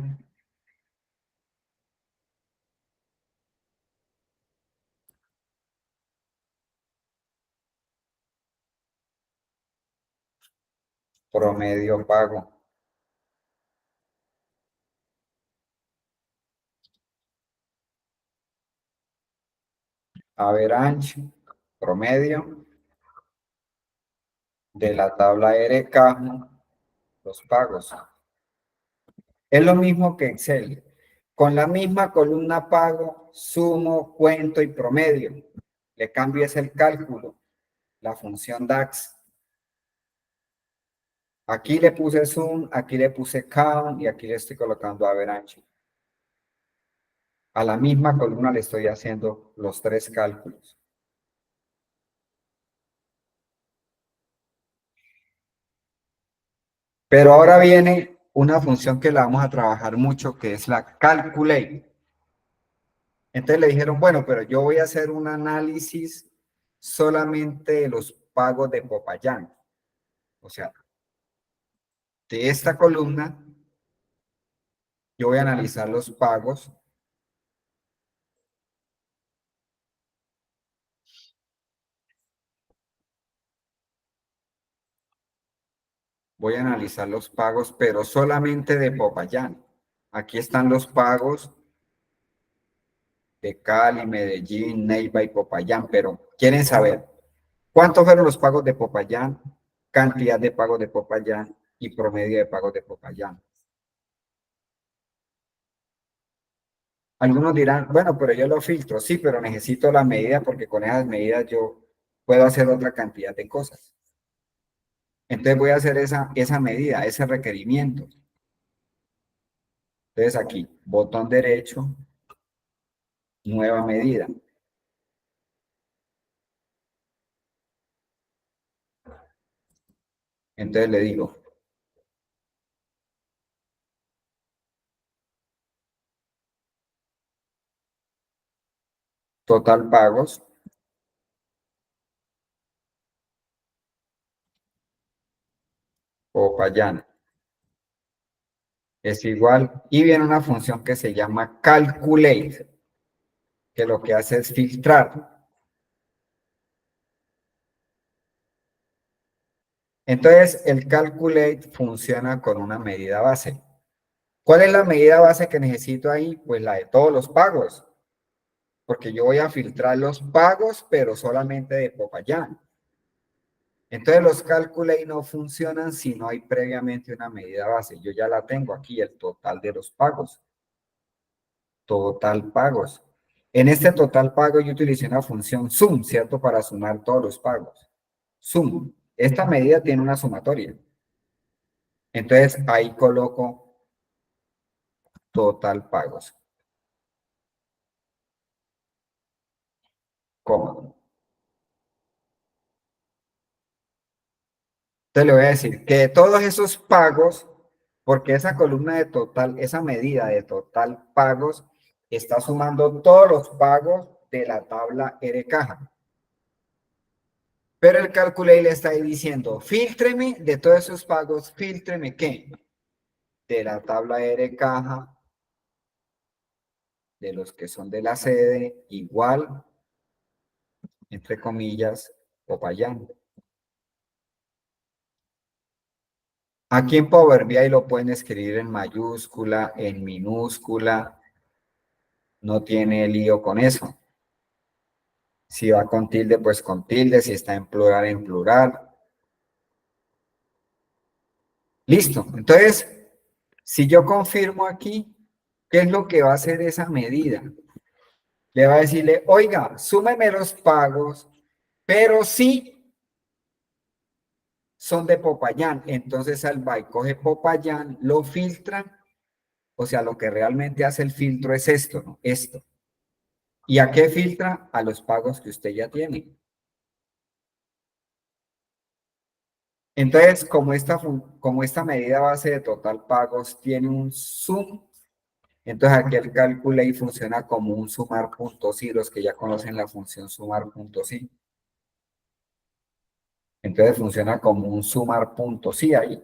Promedio pago. Average, promedio de la tabla R caja, los pagos. Es lo mismo que Excel. Con la misma columna pago, sumo, cuento y promedio. Le cambio es el cálculo, la función DAX. Aquí le puse sum, aquí le puse count y aquí le estoy colocando average. A la misma columna le estoy haciendo los tres cálculos. Pero ahora viene una función que la vamos a trabajar mucho, que es la calculate. Entonces le dijeron, bueno, pero yo voy a hacer un análisis solamente de los pagos de Popayán. O sea, de esta columna, yo voy a analizar los pagos. Voy a analizar los pagos, pero solamente de Popayán. Aquí están los pagos de Cali, Medellín, Neiva y Popayán, pero quieren saber cuántos fueron los pagos de Popayán, cantidad de pagos de Popayán y promedio de pagos de Popayán. Algunos dirán, bueno, pero yo lo filtro, sí, pero necesito la medida porque con esas medidas yo puedo hacer otra cantidad de cosas. Entonces voy a hacer esa medida, ese requerimiento. Entonces aquí, botón derecho, nueva medida. Entonces le digo, total pagos, Popayán, es igual, y viene una función que se llama calculate, que lo que hace es filtrar. Entonces el calculate funciona con una medida base. ¿Cuál es la medida base que necesito ahí? Pues la de todos los pagos, porque yo voy a filtrar los pagos, pero solamente de Popayán. Entonces los calculate no funcionan si no hay previamente una medida base. Yo ya la tengo aquí, el total de los pagos. Total pagos. En este total pago yo utilicé una función sum, ¿cierto? Para sumar todos los pagos. Sum. Esta medida tiene una sumatoria. Entonces ahí coloco total pagos. Coma. Entonces le voy a decir que de todos esos pagos, porque esa columna de total, esa medida de total pagos, está sumando todos los pagos de la tabla R caja. Pero el Calculate le está ahí diciendo, fíltreme de todos esos pagos, fíltreme ¿qué? De la tabla R caja, de los que son de la sede, igual, entre comillas, Popayán. Aquí en Power BI lo pueden escribir en mayúscula, en minúscula, no tiene lío con eso. Si va con tilde, pues con tilde, si está en plural, en plural. Listo. Entonces, si yo confirmo aquí, ¿qué es lo que va a hacer esa medida? Le va a decirle, oiga, súmeme los pagos, pero sí son de Popayán. Entonces, Albay coge Popayán, lo filtra. O sea, lo que realmente hace el filtro es esto, ¿no? Esto. ¿Y a qué filtra? A los pagos que usted ya tiene. Entonces, como esta medida base de total pagos tiene un sum, entonces aquí el cálculo ahí funciona como un sumar punto sí, los que ya conocen la función sumar punto sí. Entonces funciona como un sumar punto sí ahí.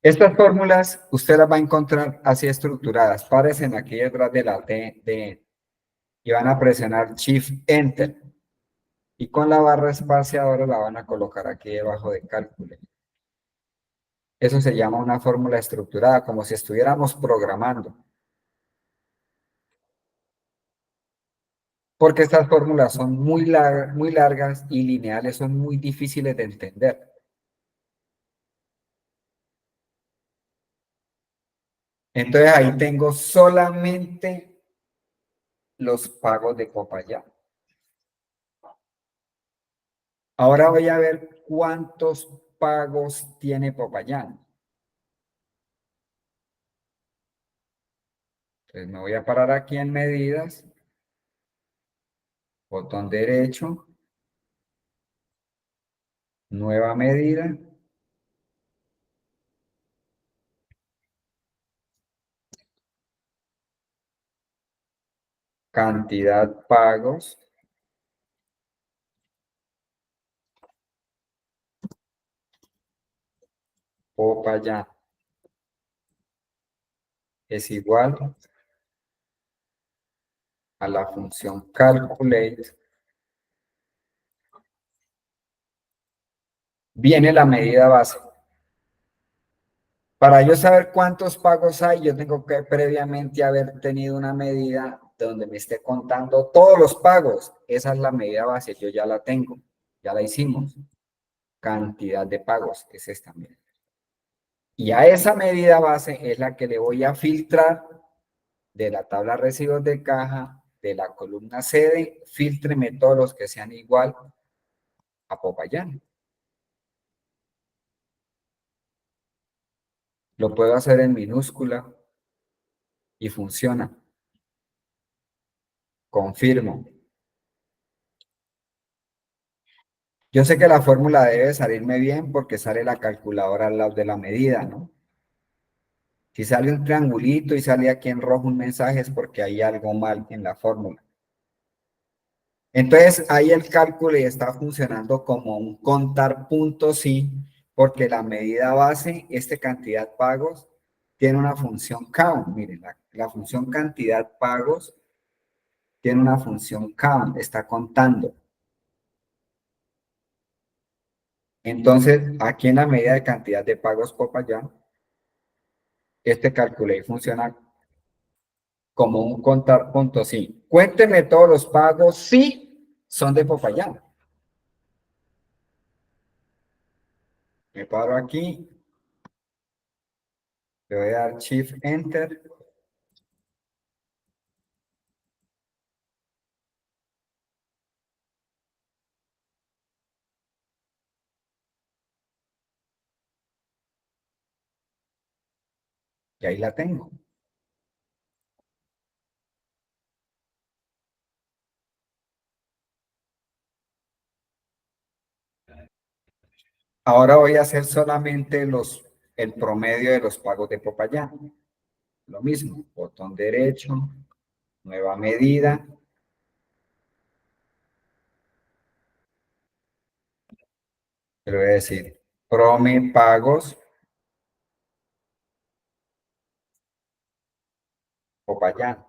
Estas fórmulas usted las va a encontrar así estructuradas. Párense aquí detrás de la T y van a presionar Shift Enter. Y con la barra espaciadora la van a colocar aquí debajo de cálculo. Eso se llama una fórmula estructurada, como si estuviéramos programando. Porque estas fórmulas son muy largas y lineales, son muy difíciles de entender. Entonces ahí tengo solamente los pagos de Popayán. Ahora voy a ver cuántos pagos tiene Popayán. Entonces me voy a parar aquí en medidas, botón derecho, nueva medida. Cantidad pagos. Popayán es igual a la función calculate. Viene la medida base. Para yo saber cuántos pagos hay, yo tengo que previamente haber tenido una medida donde me esté contando todos los pagos. Esa es la medida base, yo ya la tengo, ya la hicimos. Cantidad de pagos, es esta medida. Y a esa medida base es la que le voy a filtrar de la tabla recibos de caja, de la columna sede, fíltreme todos los que sean igual a Popayán. Lo puedo hacer en minúscula y funciona. Confirmo. Yo sé que la fórmula debe salirme bien porque sale la calculadora al lado de la medida, ¿no? Si sale un triangulito y sale aquí en rojo un mensaje es porque hay algo mal en la fórmula. Entonces, ahí el cálculo ya está funcionando como un contar puntos, sí, porque la medida base, esta cantidad pagos, tiene una función count. Miren, la función cantidad pagos tiene una función count, está contando. Entonces, aquí en la medida de cantidad de pagos Popayán, este calculé funciona como un contar punto sí. Cuénteme todos los pagos sí son de Popayán. Me paro aquí, le voy a dar Shift Enter. Y ahí la tengo. Ahora voy a hacer solamente el promedio de los pagos de Popayán. Lo mismo, botón derecho, nueva medida. Le voy a decir, prome pagos Popayán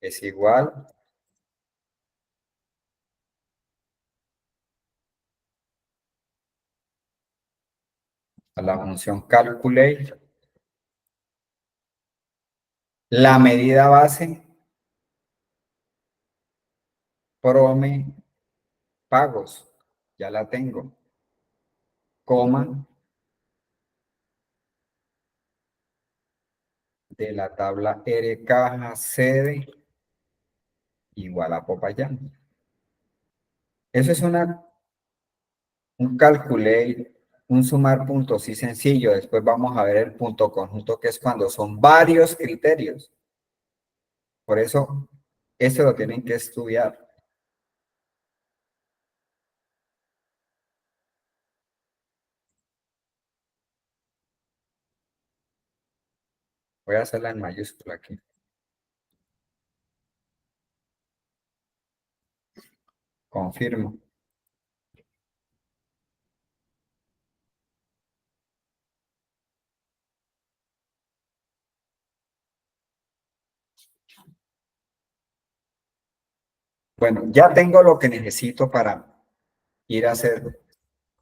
es igual a la función calculate, la medida base, prome pagos, ya la tengo, coma, de la tabla R caja sede igual a Popayán. Eso es un calculate, un sumar puntos, sí sencillo. Después vamos a ver el punto conjunto, que es cuando son varios criterios. Por eso, eso lo tienen que estudiar. Voy a hacerla en mayúscula aquí. Confirmo. Bueno, ya tengo lo que necesito para ir a hacer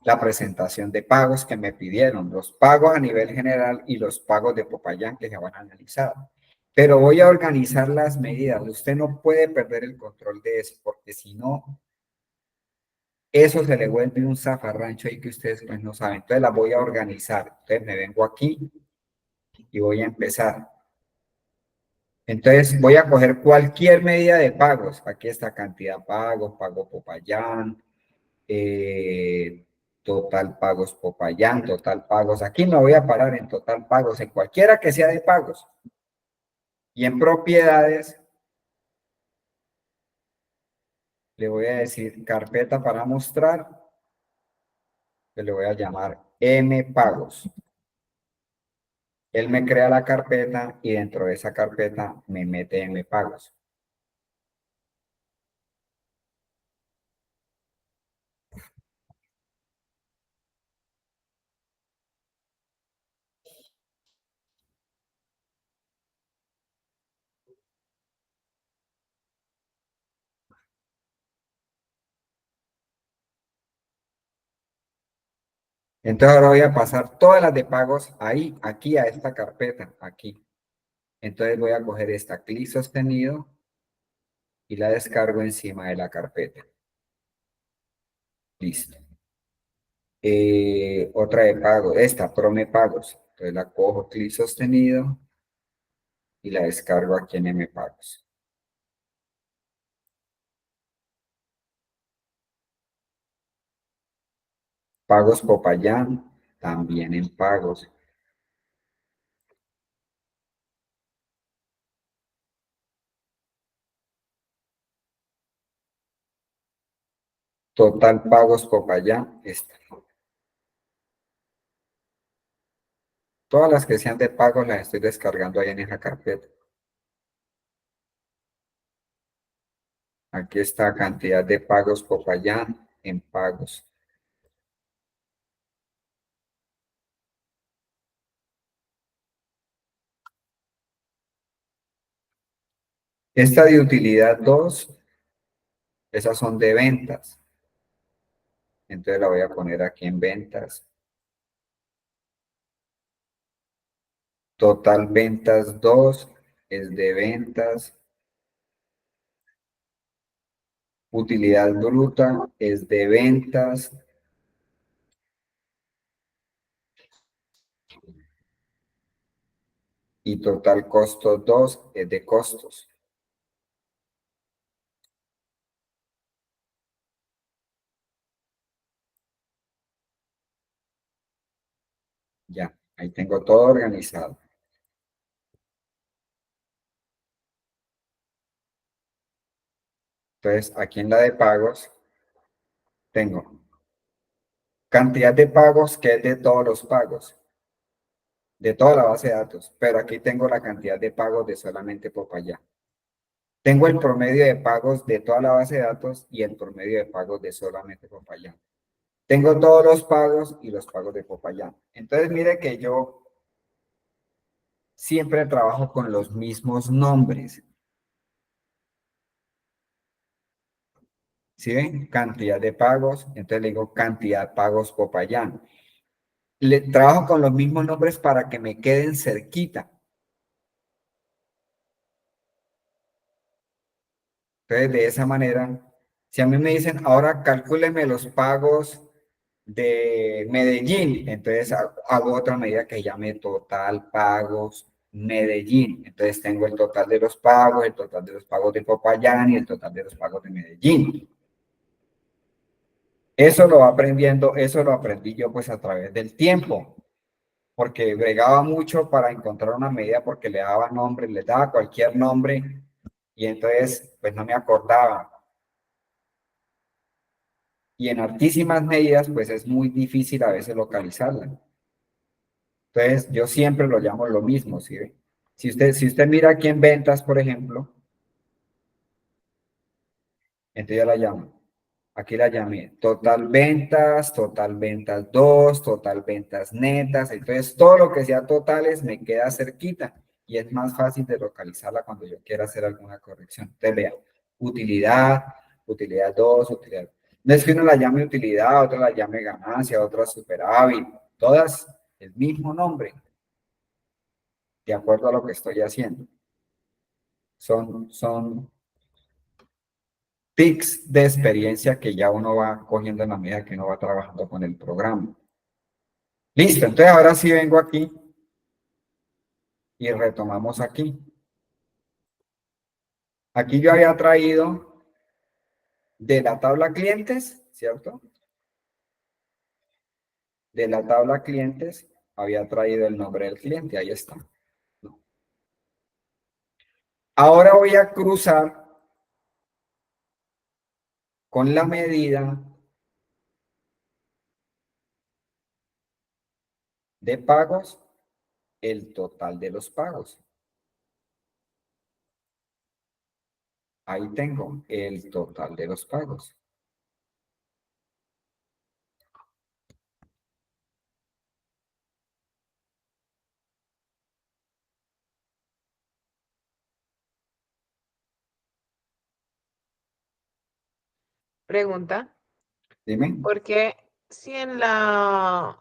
la presentación de pagos que me pidieron, los pagos a nivel general y los pagos de Popayán que se van a analizar. Pero voy a organizar las medidas. Usted no puede perder el control de eso, porque si no, eso se le vuelve un zafarrancho ahí que ustedes pues no saben. Entonces las voy a organizar. Entonces me vengo aquí y voy a empezar. Entonces voy a coger cualquier medida de pagos. Aquí está cantidad pagos, pago Popayán, total pagos Popayán, total pagos. Aquí me voy a parar en total pagos, en cualquiera que sea de pagos. Y en propiedades le voy a decir carpeta para mostrar, que le voy a llamar M pagos. Él me crea la carpeta y dentro de esa carpeta me mete M pagos. Entonces ahora voy a pasar todas las de pagos ahí, aquí a esta carpeta, aquí. Entonces voy a coger esta clic sostenido y la descargo encima de la carpeta. Listo. Otra de pago, esta, prome pagos. Entonces la cojo clic sostenido y la descargo aquí en M pagos. Pagos Popayán, también en pagos. Total pagos Popayán, esta. Todas las que sean de pagos las estoy descargando ahí en esa carpeta. Aquí está cantidad de pagos Popayán en pagos. Esta de utilidad 2, esas son de ventas. Entonces la voy a poner aquí en ventas. Total ventas 2 es de ventas. Utilidad bruta es de ventas. Y total costo 2 es de costos. Ya, ahí tengo todo organizado. Entonces, aquí en la de pagos, tengo cantidad de pagos que es de todos los pagos, de toda la base de datos, pero aquí tengo la cantidad de pagos de solamente Popayán. Tengo el promedio de pagos de toda la base de datos y el promedio de pagos de solamente Popayán. Tengo todos los pagos y los pagos de Popayán. Entonces, mire que yo siempre trabajo con los mismos nombres. ¿Sí ven? Cantidad de pagos. Entonces le digo cantidad pagos Popayán. Le trabajo con los mismos nombres para que me queden cerquita. Entonces, de esa manera, si a mí me dicen, ahora calcúleme los pagos de Medellín, entonces hago otra medida que llame total pagos Medellín. Entonces tengo el total de los pagos, el total de los pagos de Popayán y el total de los pagos de Medellín. Eso lo va aprendiendo, eso lo aprendí yo pues a través del tiempo, porque bregaba mucho para encontrar una medida porque le daba nombre, le daba cualquier nombre y entonces pues no me acordaba. Y en altísimas medidas pues es muy difícil a veces localizarla. Entonces yo siempre lo llamo lo mismo, ¿sí ve? Si usted mira aquí en ventas, por ejemplo, entonces yo la llamo. Aquí la llamé total ventas 2, total ventas netas. Entonces, todo lo que sea totales me queda cerquita y es más fácil de localizarla cuando yo quiera hacer alguna corrección. Entonces, vea, utilidad, utilidad 2, utilidad. No es que uno la llame utilidad, otra la llame ganancia, otra superávit. Todas el mismo nombre, de acuerdo a lo que estoy haciendo. Son tics de experiencia que ya uno va cogiendo en la medida que uno va trabajando con el programa. Listo, entonces ahora sí vengo aquí y retomamos aquí. Aquí yo había traído de la tabla clientes, ¿cierto? De la tabla clientes había traído el nombre del cliente, ahí está. Ahora voy a cruzar con la medida de pagos el total de los pagos. Ahí tengo el total de los pagos. Pregunta, Dime. ¿por qué si en la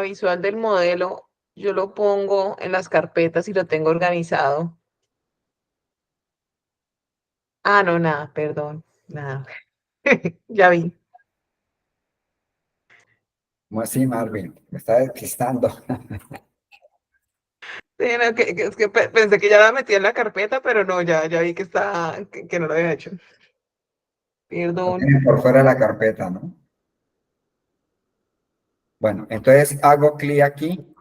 visual del modelo yo lo pongo en las carpetas y lo tengo organizado? Ah, no, nada, perdón, nada. Ya vi. ¿Cómo así, Marvin? Me está despistando. Sí, no, es que pensé que ya la metí en la carpeta, pero no, ya vi que no lo había hecho. Lo Perdón. tienen por fuera de la carpeta, ¿no? Bueno, entonces hago clic aquí.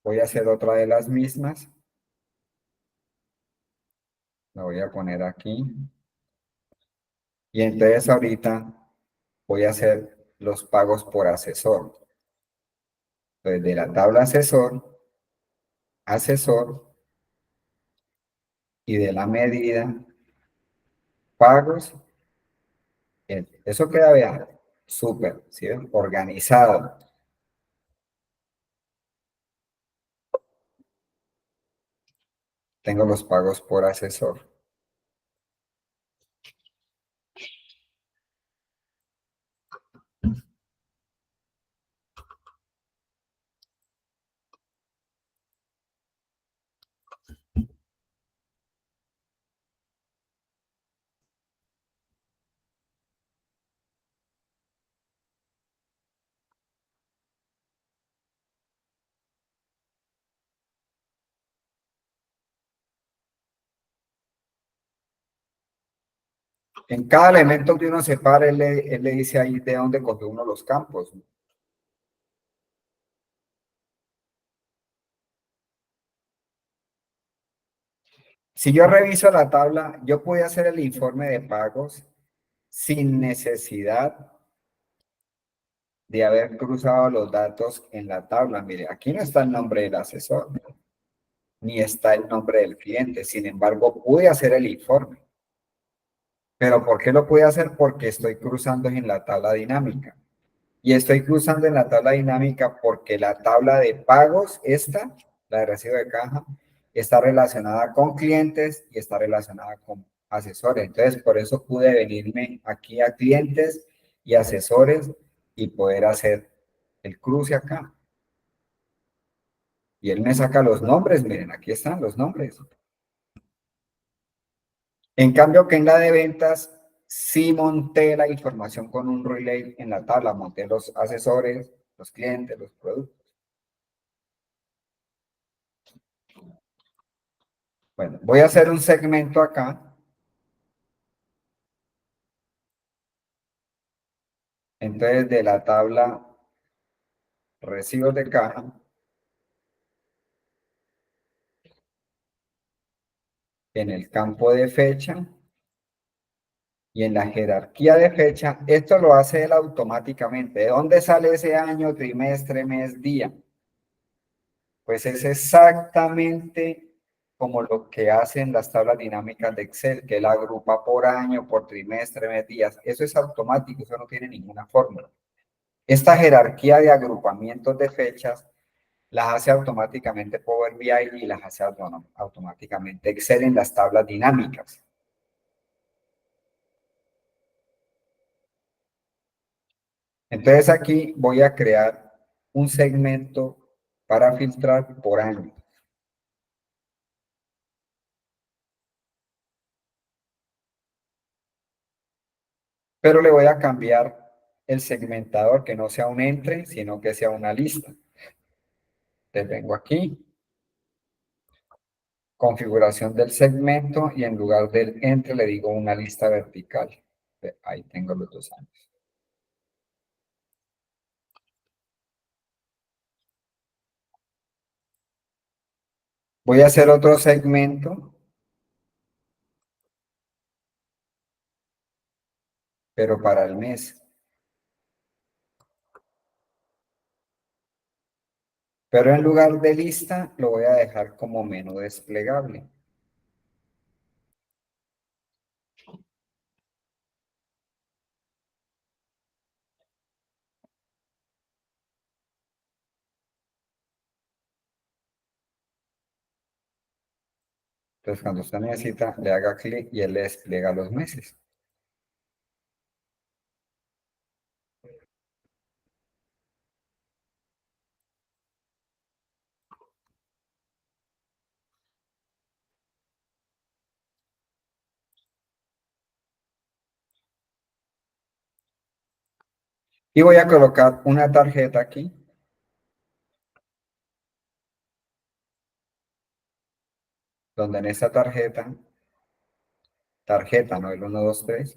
Voy a hacer otra de las mismas. La voy a poner aquí. Y entonces ahorita voy a hacer los pagos por asesor. Entonces, de la tabla asesor, asesor, y de la medida, pagos. Eso queda, vean, súper, ¿sí ven? Organizado. Tengo los pagos por asesor. En cada elemento que uno separa, él le dice ahí de dónde cogió uno los campos. Si yo reviso la tabla, yo pude hacer el informe de pagos sin necesidad de haber cruzado los datos en la tabla. Mire, aquí no está el nombre del asesor, ni está el nombre del cliente. Sin embargo, pude hacer el informe. ¿Pero por qué lo pude hacer? Porque estoy cruzando en la tabla dinámica. Y estoy cruzando en la tabla dinámica porque la tabla de pagos, esta, la de recibo de caja, está relacionada con clientes y está relacionada con asesores. Entonces, por eso pude venirme aquí a clientes y asesores y poder hacer el cruce acá. Y él me saca los nombres, miren, aquí están los nombres. En cambio, que en la de ventas, sí monté la información con un relay en la tabla, monté los asesores, los clientes, los productos. Bueno, voy a hacer un segmento acá. Entonces, de la tabla recibos de caja, en el campo de fecha y en la jerarquía de fecha, esto lo hace él automáticamente. ¿De dónde sale ese año, trimestre, mes, día? Pues es exactamente como lo que hacen las tablas dinámicas de Excel, que él agrupa por año, por trimestre, mes, días. Eso es automático, eso no tiene ninguna fórmula. Esta jerarquía de agrupamientos de fechas las hace automáticamente Power BI y las hace automáticamente Excel en las tablas dinámicas. Entonces aquí voy a crear un segmento para filtrar por año. Pero le voy a cambiar el segmentador, que no sea un entre, sino que sea una lista. Entonces vengo aquí, configuración del segmento y en lugar del entre le digo una lista vertical. Ahí tengo los 2 años. Voy a hacer otro segmento, pero para el mes. Pero en lugar de lista, lo voy a dejar como menú desplegable. Entonces, cuando usted necesita, le haga clic y él le despliega los meses. Y voy a colocar una tarjeta aquí. Donde en esta tarjeta, no el 1, 2, 3.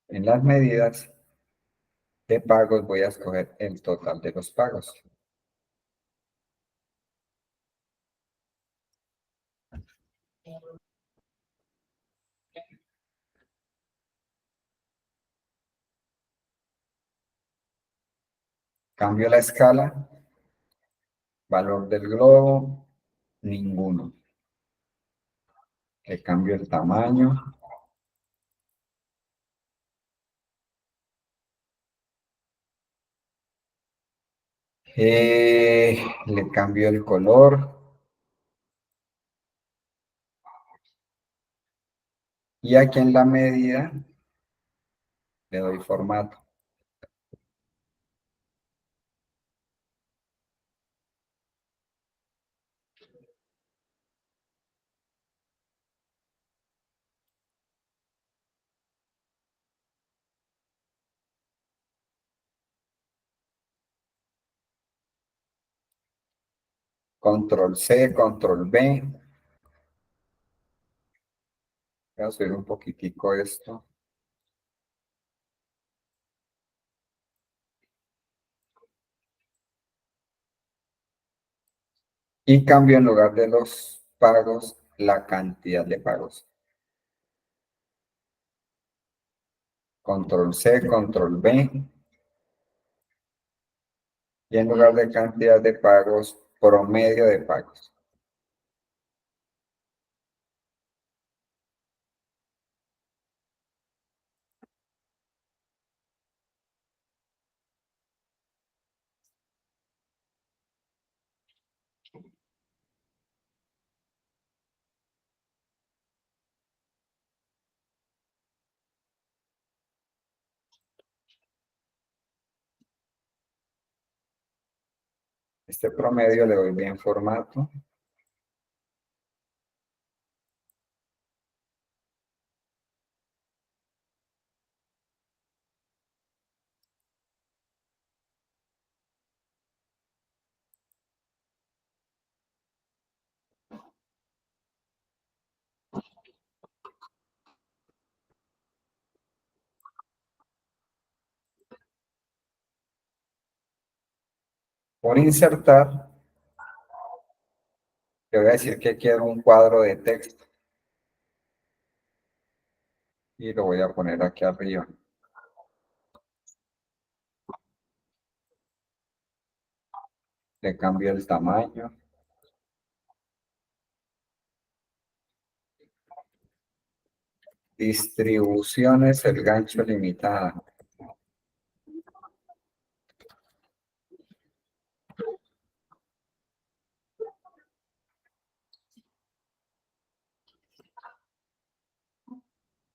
En las medidas de pagos voy a escoger el total de los pagos. Cambio la escala, valor del globo, ninguno. Le cambio el tamaño. Le cambio el color. Y aquí en la medida le doy formato. Control C, control B. Voy a subir un poquitico esto. Y cambio en lugar de los pagos, la cantidad de pagos. Control C, control V. Y en lugar de cantidad de pagos, promedio de pagos. Este promedio le doy bien formato. Por insertar, le voy a decir que quiero un cuadro de texto. Y lo voy a poner aquí arriba. Le cambio el tamaño. Distribuciones, el gancho limitada.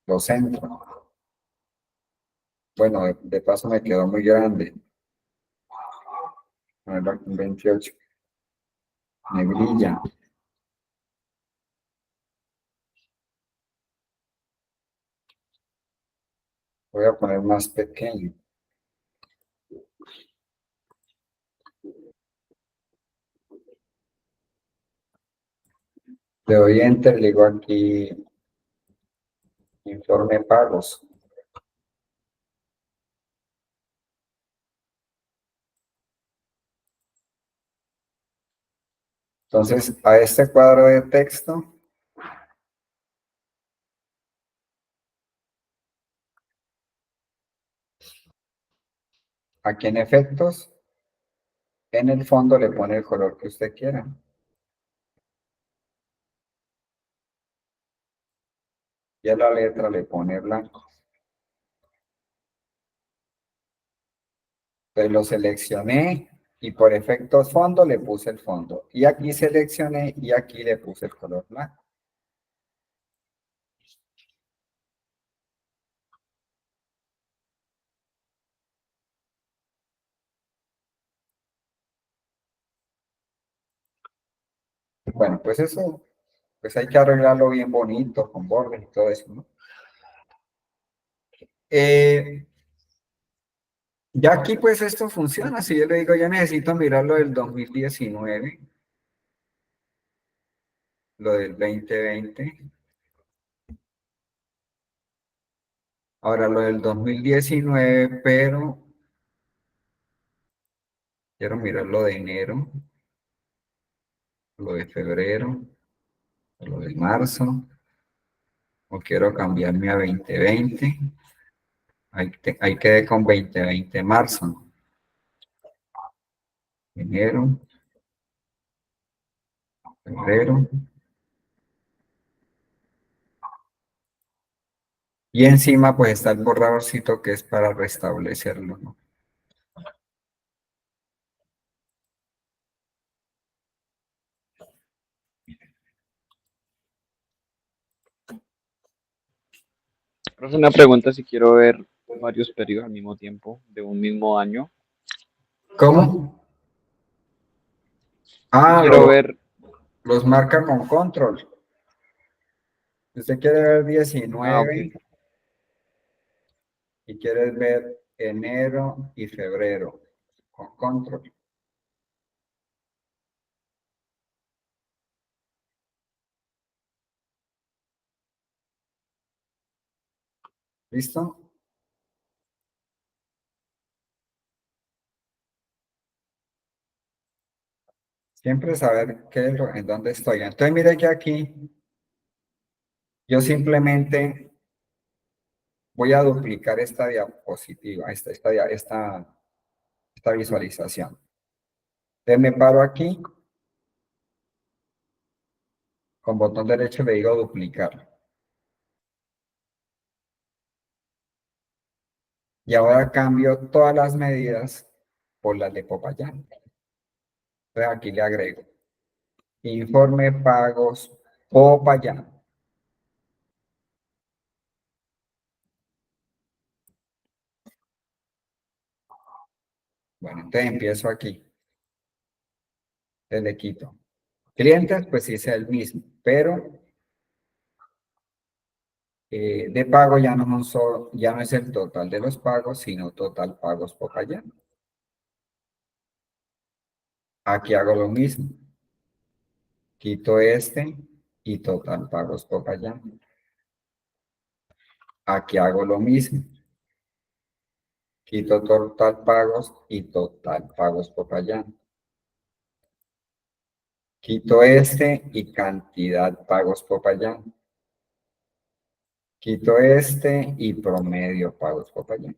Lo centro. Bueno, de paso me quedó muy grande. Ponerlo aquí en 28. Me brilla. Voy a poner más pequeño. Le doy enter, le digo aquí informe pagos. Entonces, a este cuadro de texto, aquí en efectos, en el fondo le pone el color que usted quiera. Y a la letra le pone blanco. Entonces lo seleccioné y por efectos fondo le puse el fondo. Y aquí seleccioné y aquí le puse el color blanco. Bueno, pues eso, pues hay que arreglarlo bien bonito, con bordes y todo eso, ¿no? Ya aquí pues esto funciona. Si yo le digo, yo necesito mirar lo del 2019, lo del 2020. Ahora lo del 2019, pero quiero mirar lo de enero, lo de febrero, lo de marzo, o quiero cambiarme a 2020. Ahí quedé con 2020 marzo, enero, febrero. Y encima pues está el borradorcito que es para restablecerlo, ¿no? Profe, una pregunta si quiero ver varios periodos al mismo tiempo de un mismo año. ¿Cómo? Si Ah, quiero ver, los marca con control. Si usted quiere ver ok. 19 y quiere ver enero y febrero con control. ¿Listo? Siempre saber qué es en dónde estoy. Entonces, mire que aquí yo simplemente voy a duplicar esta diapositiva, esta visualización. Entonces me paro aquí, con botón derecho le digo duplicar. Y ahora cambio todas las medidas por las de Popayán. Entonces aquí le agrego informe pagos Popayán. Bueno, entonces empiezo aquí. Le quito. Clientes, pues sí es el mismo, pero de pago ya ya no es el total de los pagos, sino total pagos Popayán. Aquí hago lo mismo. Quito este y total pagos Popayán. Aquí hago lo mismo. Quito total pagos y total pagos Popayán. Quito este y cantidad pagos Popayán. Quito este y promedio pagos Popayán.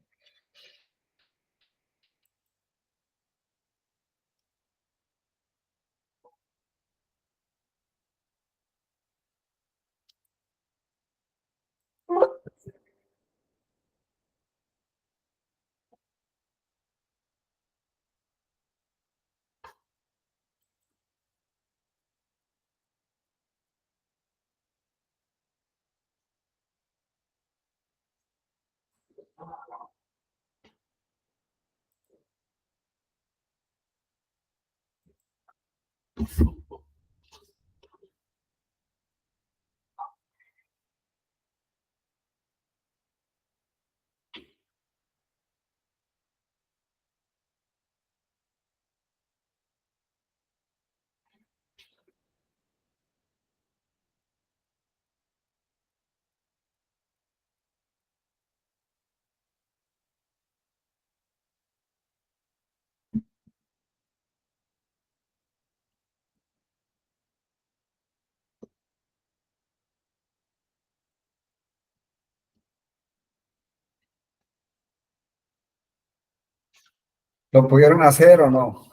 ¿Lo pudieron hacer o no?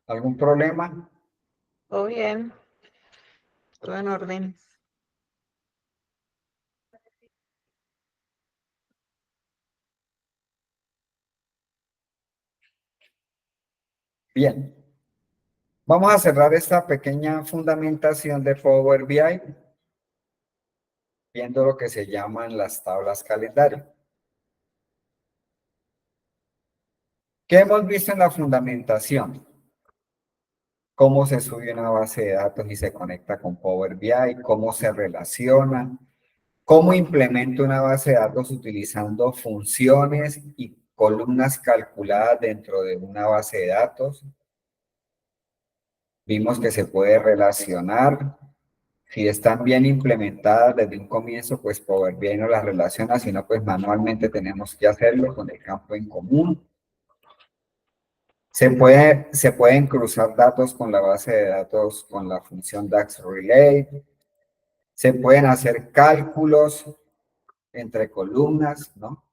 ¿Algún problema? Todo bien, todo en orden. Bien. Vamos a cerrar esta pequeña fundamentación de Power BI viendo lo que se llaman las tablas calendario. ¿Qué hemos visto en la fundamentación? Cómo se sube una base de datos y se conecta con Power BI, cómo se relaciona, cómo implemento una base de datos utilizando funciones y columnas calculadas dentro de una base de datos. Vimos que se puede relacionar. Si están bien implementadas desde un comienzo, pues Power BI no las relaciona, sino pues manualmente tenemos que hacerlo con el campo en común. Se pueden cruzar datos con la base de datos con la función DAX Relate. Se pueden hacer cálculos entre columnas, ¿no?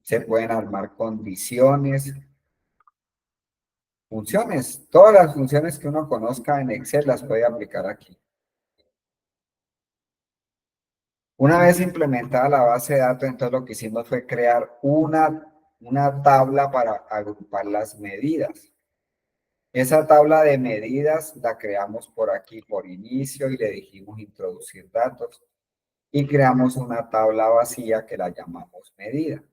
Se pueden armar condiciones, funciones. Todas las funciones que uno conozca en Excel las puede aplicar aquí. Una vez implementada la base de datos, entonces lo que hicimos fue crear una tabla para agrupar las medidas. Esa tabla de medidas la creamos por aquí, por inicio, y le dijimos introducir datos. Y creamos una tabla vacía que la llamamos medida.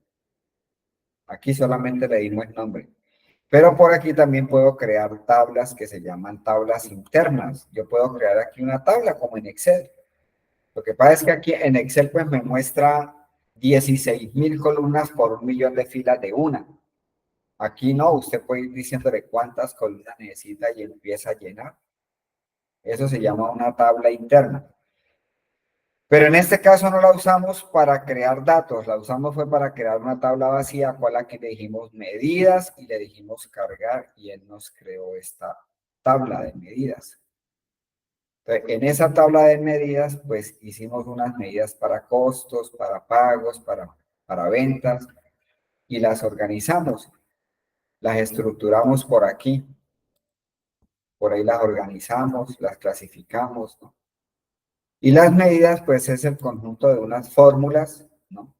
Aquí solamente le dimos el nombre. Pero por aquí también puedo crear tablas que se llaman tablas internas. Yo puedo crear aquí una tabla como en Excel. Lo que pasa es que aquí en Excel pues me muestra 16.000 columnas por 1.000.000 de filas de una. Aquí no, usted puede ir diciéndole cuántas columnas necesita y empieza a llenar. Eso se llama una tabla interna. Pero en este caso no la usamos para crear datos, la usamos fue para crear una tabla vacía, a la que le dijimos medidas y le dijimos cargar y él nos creó esta tabla de medidas. Entonces, en esa tabla de medidas, pues hicimos unas medidas para costos, para pagos, para ventas y las organizamos, las estructuramos por aquí, por ahí las organizamos, las clasificamos, ¿no? Y las medidas, pues es el conjunto de unas fórmulas, ¿no?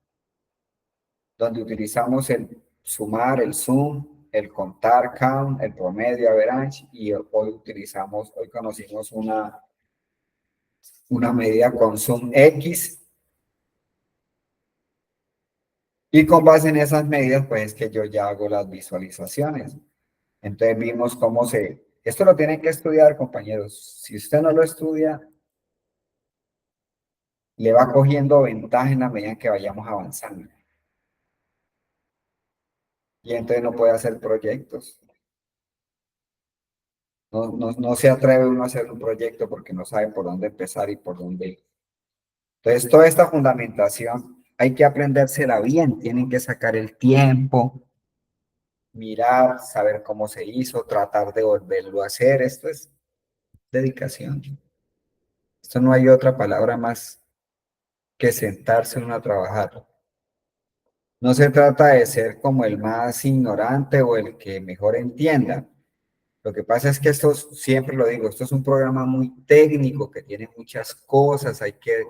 Donde utilizamos el sumar, el sum, el contar, count, el promedio, average, y hoy conocimos una medida con sum X, y con base en esas medidas, pues es que yo ya hago las visualizaciones. Entonces vimos esto lo tienen que estudiar, compañeros. Si usted no lo estudia, le va cogiendo ventaja en la medida en que vayamos avanzando. Y entonces no puede hacer proyectos. No se atreve uno a hacer un proyecto porque no sabe por dónde empezar y por dónde ir. Entonces, toda esta fundamentación hay que aprendérsela bien. Tienen que sacar el tiempo, mirar, saber cómo se hizo, tratar de volverlo a hacer. Esto es dedicación. Esto no hay otra palabra más que sentarse uno a trabajar. No se trata de ser como el más ignorante o el que mejor entienda. Lo que pasa es que esto, siempre lo digo, esto es un programa muy técnico que tiene muchas cosas, hay que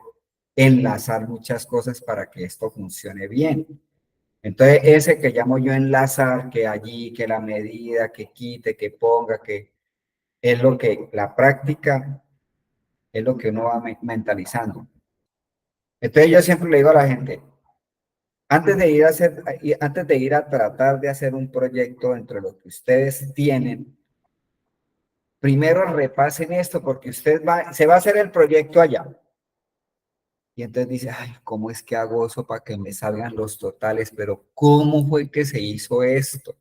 enlazar muchas cosas para que esto funcione bien. Entonces, ese que llamo yo enlazar, que allí, que la medida, que quite, que ponga, que es lo que la práctica es lo que uno va mentalizando. Entonces, yo siempre le digo a la gente, antes de ir a tratar de hacer un proyecto entre lo que ustedes tienen, primero repasen esto porque se va a hacer el proyecto allá. Y entonces dice, ay, ¿cómo es que hago eso para que me salgan los totales? Pero ¿cómo fue que se hizo esto?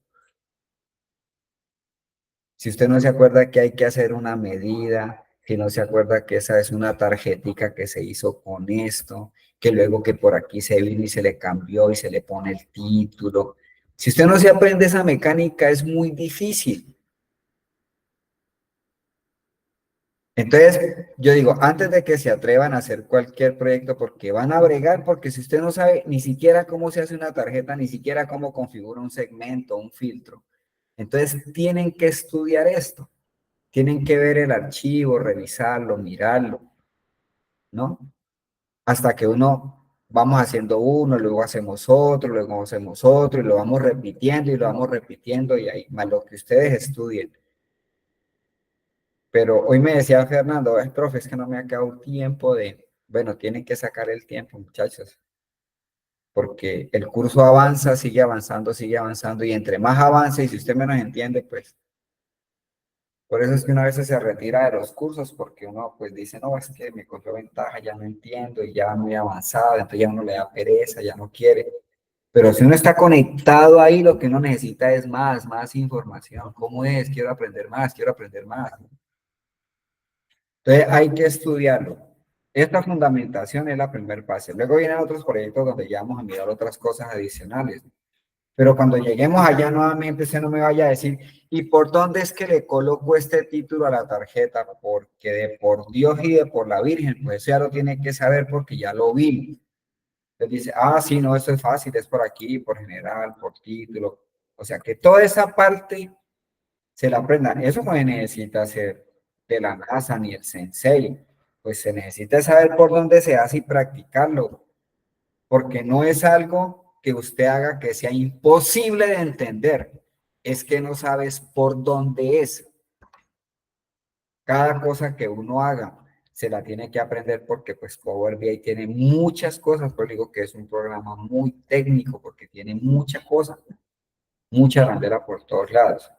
Si usted no se acuerda que hay que hacer una medida, si no se acuerda que esa es una tarjetica que se hizo con esto, que luego que por aquí se vino y se le cambió y se le pone el título. Si usted no se aprende esa mecánica, es muy difícil. Entonces, yo digo, antes de que se atrevan a hacer cualquier proyecto, porque van a bregar, porque si usted no sabe ni siquiera cómo se hace una tarjeta, ni siquiera cómo configura un segmento, un filtro, entonces tienen que estudiar esto, tienen que ver el archivo, revisarlo, mirarlo, ¿no? Hasta que vamos haciendo uno, luego hacemos otro, y lo vamos repitiendo, y ahí, más lo que ustedes estudien. Pero hoy me decía Fernando, es profe, es que no me ha quedado tiempo bueno, tienen que sacar el tiempo, muchachos, porque el curso avanza, sigue avanzando, y entre más avance, y si usted menos entiende, pues, por eso es que una vez se retira de los cursos, porque uno, pues, dice, no, es que me cogió ventaja, ya no entiendo, y ya muy avanzado, entonces ya uno le da pereza, ya no quiere. Pero si uno está conectado ahí, lo que uno necesita es más información. ¿Cómo es? Quiero aprender más, quiero aprender más. Entonces hay que estudiarlo. Esta fundamentación es la primera fase. Luego vienen otros proyectos donde ya vamos a mirar otras cosas adicionales. Pero cuando lleguemos allá nuevamente, usted no me vaya a decir, ¿y por dónde es que le coloco este título a la tarjeta? Porque de por Dios y de por la Virgen, pues eso ya lo tiene que saber porque ya lo vi. Entonces dice, sí, no, eso es fácil, es por aquí, por general, por título. O sea que toda esa parte se la aprendan. Eso no se necesita ser de la NASA ni el sensei. Pues se necesita saber por dónde se hace y practicarlo. Porque no es algo que usted haga que sea imposible de entender. Es que no sabes por dónde es. Cada cosa que uno haga se la tiene que aprender porque pues Power BI tiene muchas cosas. Por digo que es un programa muy técnico porque tiene muchas cosas, mucha bandera por todos lados.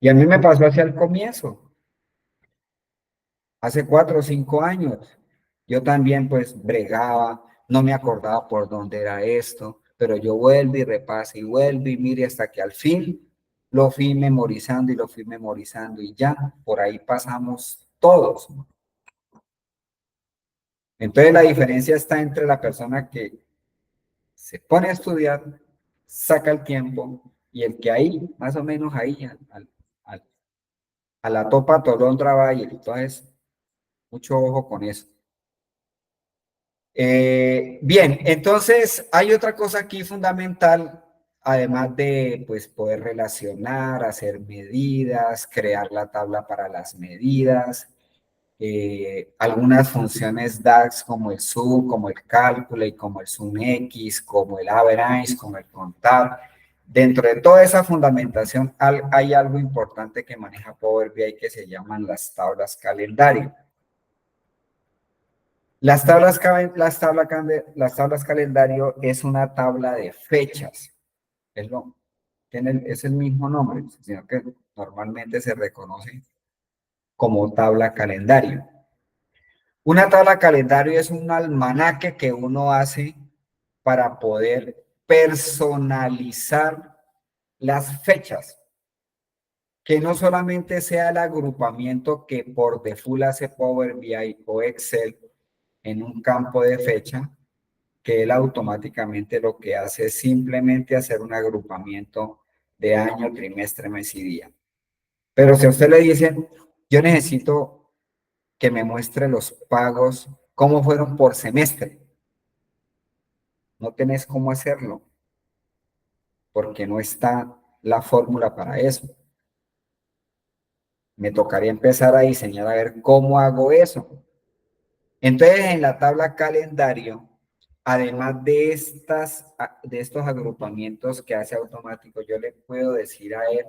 Y a mí me pasó hacia el comienzo, hace 4 o 5 años. Yo también pues bregaba, no me acordaba por dónde era esto, pero yo vuelvo y repaso y vuelvo y mire hasta que al fin lo fui memorizando y lo fui memorizando y ya, por ahí pasamos todos. Entonces la diferencia está entre la persona que se pone a estudiar, saca el tiempo, y el que ahí, más o menos ahí, al- a la topa tolondra va y entonces mucho ojo con eso. Bien, entonces hay otra cosa aquí fundamental, además de pues, poder relacionar, hacer medidas, crear la tabla para las medidas, algunas funciones DAX como el sum, como el cálculo y como el sum X, como el average, como el contar. Dentro de toda esa fundamentación hay algo importante que maneja Power BI que se llaman las tablas calendario. Las tablas calendario es una tabla de fechas. Es el mismo nombre, sino que normalmente se reconoce como tabla calendario. Una tabla calendario es un almanaque que uno hace para poder personalizar las fechas. Que no solamente sea el agrupamiento que por default hace Power BI o Excel en un campo de fecha, que él automáticamente lo que hace es simplemente hacer un agrupamiento de año, trimestre, mes y día. Pero si a usted le dicen, yo necesito que me muestre los pagos, cómo fueron por semestre, no tenés cómo hacerlo, porque no está la fórmula para eso. Me tocaría empezar a diseñar a ver cómo hago eso. Entonces, en la tabla calendario, además de estos agrupamientos que hace automático, yo le puedo decir a él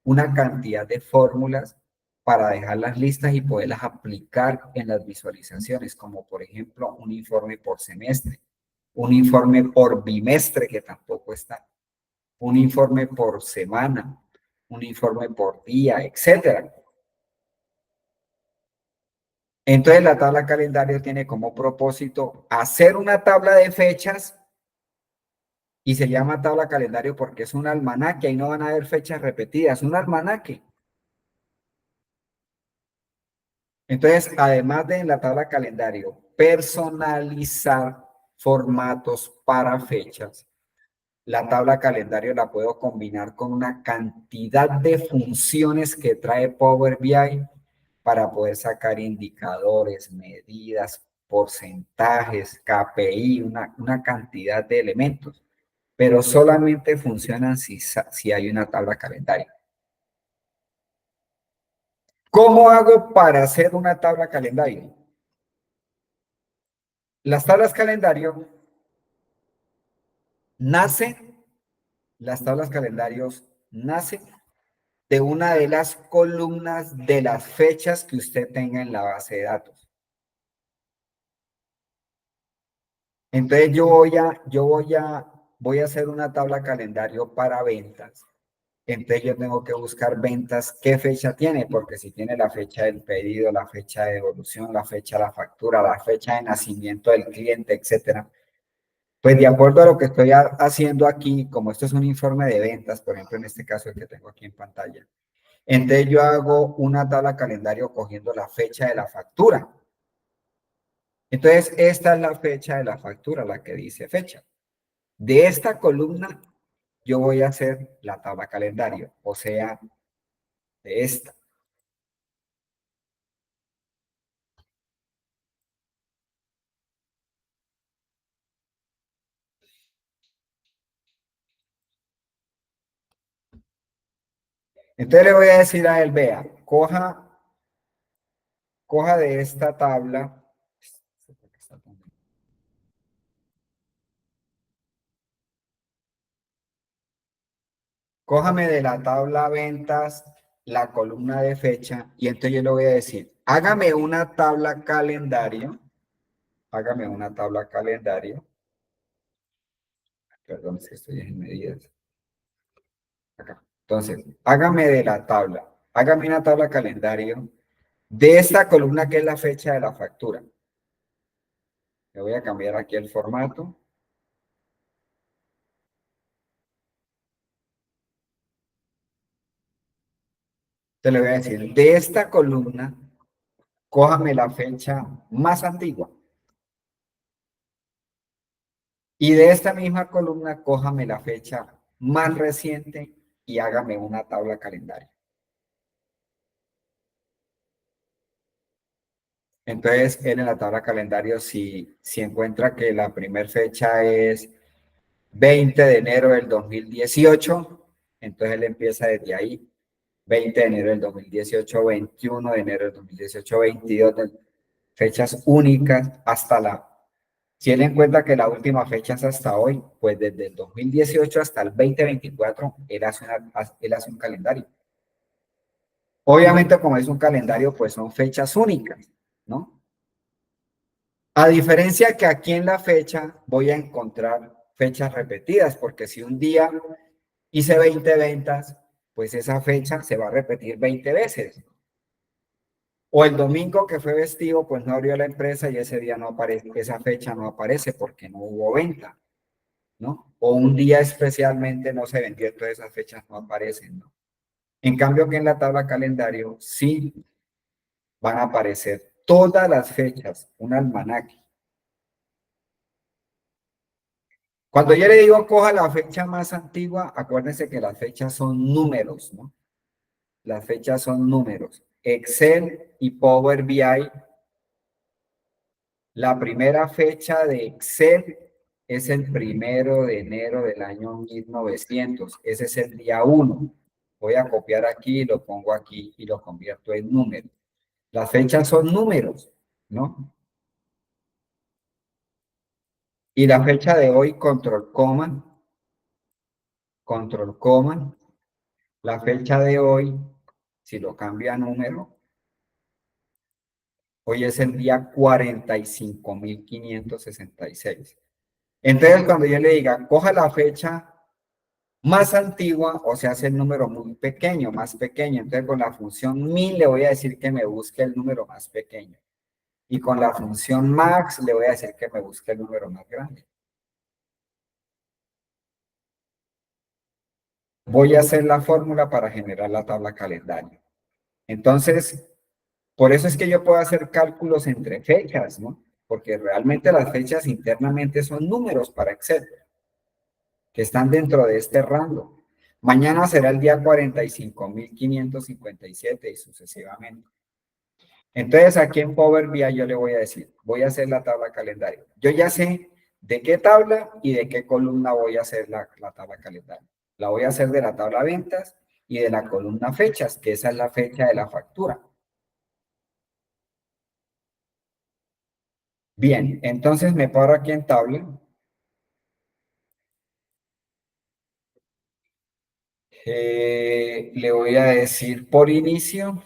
una cantidad de fórmulas para dejarlas listas y poderlas aplicar en las visualizaciones, como por ejemplo un informe por semestre, un informe por bimestre, que tampoco está, un informe por semana, un informe por día, etcétera. Entonces la tabla calendario tiene como propósito hacer una tabla de fechas y se llama tabla calendario porque es un almanaque, ahí no van a haber fechas repetidas, un almanaque. Entonces, además de en la tabla calendario, personalizar formatos para fechas, la tabla calendario la puedo combinar con una cantidad de funciones que trae Power BI para poder sacar indicadores, medidas, porcentajes, KPI, una cantidad de elementos, pero solamente funcionan si hay una tabla calendario. ¿Cómo hago para hacer una tabla calendario? Las tablas calendario nacen, las tablas calendarios nacen de una de las columnas de las fechas que usted tenga en la base de datos. Entonces voy a hacer una tabla calendario para ventas. Entonces yo tengo que buscar ventas, qué fecha tiene, porque si tiene la fecha del pedido, la fecha de devolución, la fecha de la factura, la fecha de nacimiento del cliente, etcétera. Pues de acuerdo a lo que estoy haciendo aquí, como esto es un informe de ventas, por ejemplo, en este caso el que tengo aquí en pantalla, entonces yo hago una tabla calendario cogiendo la fecha de la factura. Entonces, esta es la fecha de la factura, la que dice fecha. De esta columna, yo voy a hacer la tabla calendario, o sea, de esta. Entonces le voy a decir a él, vea, coja de esta tabla. Cójame de la tabla ventas la columna de fecha y entonces yo le voy a decir, hágame una tabla calendario, hágame una tabla calendario, perdón, es que estoy en medidas, acá. Entonces, hágame una tabla calendario de esta columna que es la fecha de la factura. Le voy a cambiar aquí el formato. Te le voy a decir, de esta columna, cójame la fecha más antigua. Y de esta misma columna, cójame la fecha más reciente y hágame una tabla calendario. Entonces, él en la tabla calendario, si encuentra que la primera fecha es 20 de enero del 2018, entonces él empieza desde ahí. 20 de enero del 2018, 21 de enero del 2018, 22, fechas únicas hasta la... Si él encuentra que la última fecha es hasta hoy, pues desde el 2018 hasta el 2024, él hace un calendario. Obviamente, como es un calendario, pues son fechas únicas, ¿no? A diferencia que aquí en la fecha voy a encontrar fechas repetidas, porque si un día hice 20 ventas, pues esa fecha se va a repetir 20 veces. O el domingo que fue festivo, pues no abrió la empresa y ese día no aparece, esa fecha no aparece porque no hubo venta, ¿no? O un día especialmente no se vendió, entonces esas fechas no aparecen, ¿no? En cambio que en la tabla calendario sí van a aparecer todas las fechas, un almanaque. Cuando yo le digo coja la fecha más antigua, acuérdense que las fechas son números, ¿no? Las fechas son números. Excel y Power BI, la primera fecha de Excel es el 1 de enero del año 1900. Ese es el día 1. Voy a copiar aquí, lo pongo aquí y lo convierto en número. Las fechas son números, ¿no? Y la fecha de hoy, control coma. La fecha de hoy, si lo cambio a número, hoy es el día 45.566. Entonces, cuando yo le diga, coja la fecha más antigua, o sea, hace el número muy pequeño, más pequeño. Entonces, con la función 1000 le voy a decir que me busque el número más pequeño. Y con la función max le voy a decir que me busque el número más grande. Voy a hacer la fórmula para generar la tabla calendario. Entonces, por eso es que yo puedo hacer cálculos entre fechas, ¿no? Porque realmente las fechas internamente son números para Excel, que están dentro de este rango. Mañana será el día 45.557 y sucesivamente. Entonces, aquí en Power BI yo le voy a decir, voy a hacer la tabla calendario. Yo ya sé de qué tabla y de qué columna voy a hacer la tabla calendario. La voy a hacer de la tabla ventas y de la columna fechas, que esa es la fecha de la factura. Bien, entonces me paro aquí en tabla. Le voy a decir por inicio,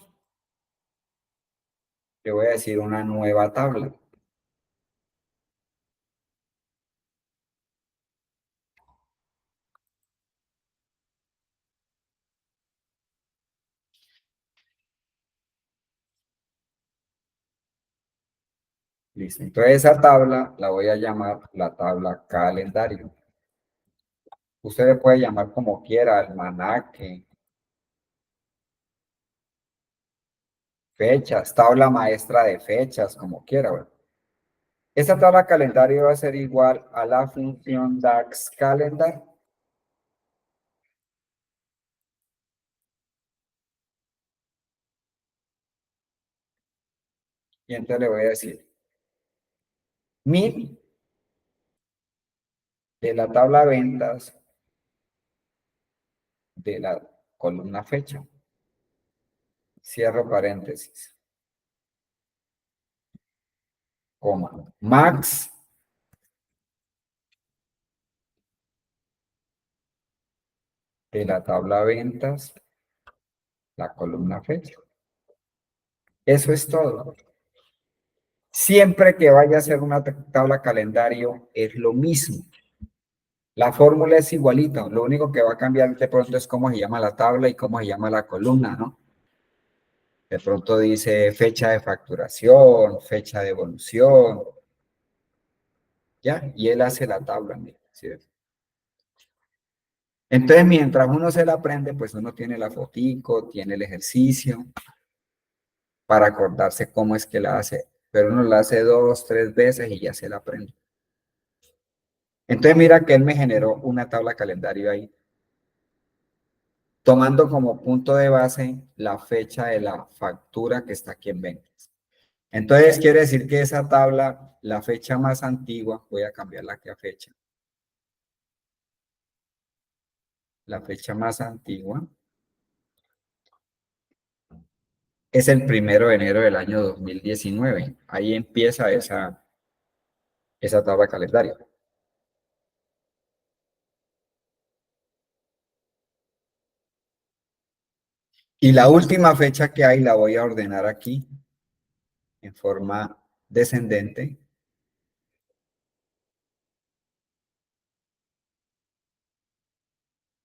le voy a decir una nueva tabla. Listo, entonces esa tabla la voy a llamar la tabla calendario. Usted le puede llamar como quiera, almanaque, fechas, tabla maestra de fechas, como quiera. Bueno. Esta tabla calendario va a ser igual a la función DAX calendar. Y entonces le voy a decir 1000 de la tabla ventas de la columna fecha. Cierro paréntesis. Coma. Max de la tabla ventas, la columna fecha. Eso es todo. Siempre que vaya a hacer una tabla calendario es lo mismo. La fórmula es igualita. Lo único que va a cambiar de pronto es cómo se llama la tabla y cómo se llama la columna, ¿no? De pronto dice fecha de facturación, fecha de evolución. ¿Ya? Y él hace la tabla, mira, ¿sí ves? Entonces, mientras uno se la aprende, pues uno tiene la fotico, tiene el ejercicio para acordarse cómo es que la hace. Pero uno la hace 2, 3 veces y ya se la aprende. Entonces mira que él me generó una tabla calendario ahí, tomando como punto de base la fecha de la factura que está aquí en ventas. Entonces quiere decir que esa tabla, la fecha más antigua, voy a cambiarla aquí a fecha. La fecha más antigua es el 1 de enero del año 2019. Ahí empieza esa tabla calendario. Y la última fecha que hay la voy a ordenar aquí en forma descendente.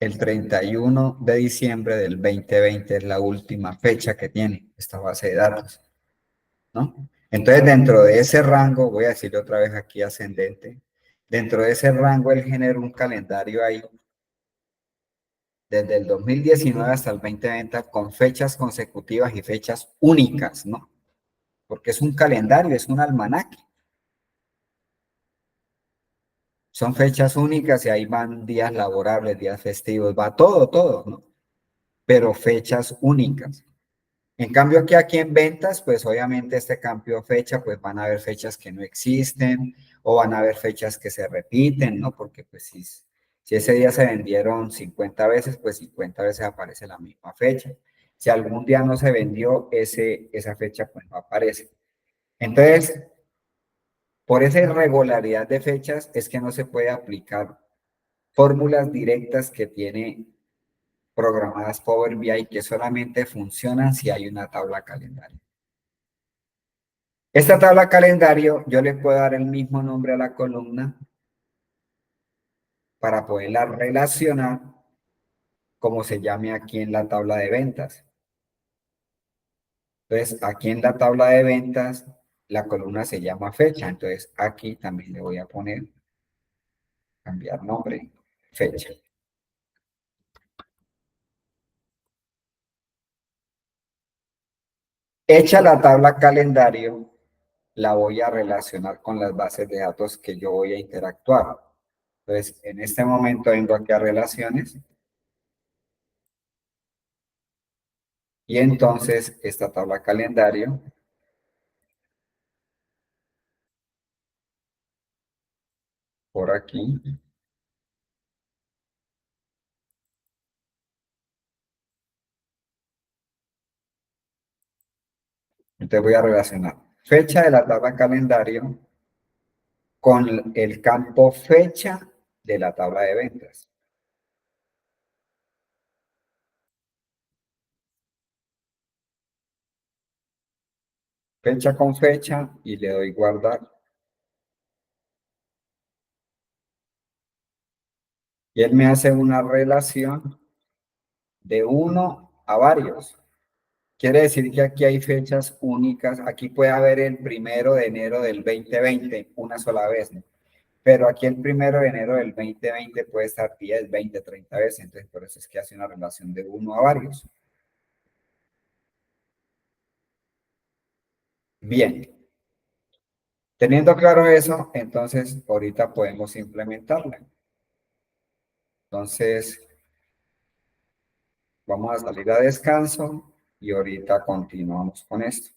El 31 de diciembre del 2020 es la última fecha que tiene esta base de datos, ¿no? Entonces, dentro de ese rango, voy a decir otra vez aquí ascendente, dentro de ese rango él genera un calendario ahí desde el 2019 hasta el 2020 con fechas consecutivas y fechas únicas, ¿no? Porque es un calendario, es un almanaque. Son fechas únicas y ahí van días laborables, días festivos, va todo, ¿no? Pero fechas únicas. En cambio que aquí en ventas, pues obviamente este cambio de fecha, pues van a haber fechas que no existen o van a haber fechas que se repiten, ¿no? Porque pues si ese día se vendieron 50 veces, pues 50 veces aparece la misma fecha. Si algún día no se vendió, esa fecha pues no aparece. Entonces, por esa irregularidad de fechas es que no se puede aplicar fórmulas directas que tiene programadas Power BI que solamente funcionan si hay una tabla calendario. Esta tabla calendario yo le puedo dar el mismo nombre a la columna para poderla relacionar como se llame aquí en la tabla de ventas. Entonces, aquí en la tabla de ventas, la columna se llama fecha. Entonces, aquí también le voy a poner, cambiar nombre, fecha. Hecha la tabla calendario, la voy a relacionar con las bases de datos que yo voy a interactuar. Entonces, en este momento vengo aquí a relaciones. Y entonces, esta tabla calendario, por aquí, entonces voy a relacionar fecha de la tabla calendario con el campo fecha de la tabla de ventas. Fecha con fecha y le doy guardar. Y él me hace una relación de 1 a varios. Quiere decir que aquí hay fechas únicas. Aquí puede haber el 1 de enero del 2020 una sola vez, ¿no? Pero aquí el 1 de enero del 2020 puede estar 10, 20, 30 veces. Entonces, por eso es que hace una relación de 1 a varios. Bien. Teniendo claro eso, entonces ahorita podemos implementarla. Entonces, vamos a salir a descanso y ahorita continuamos con esto.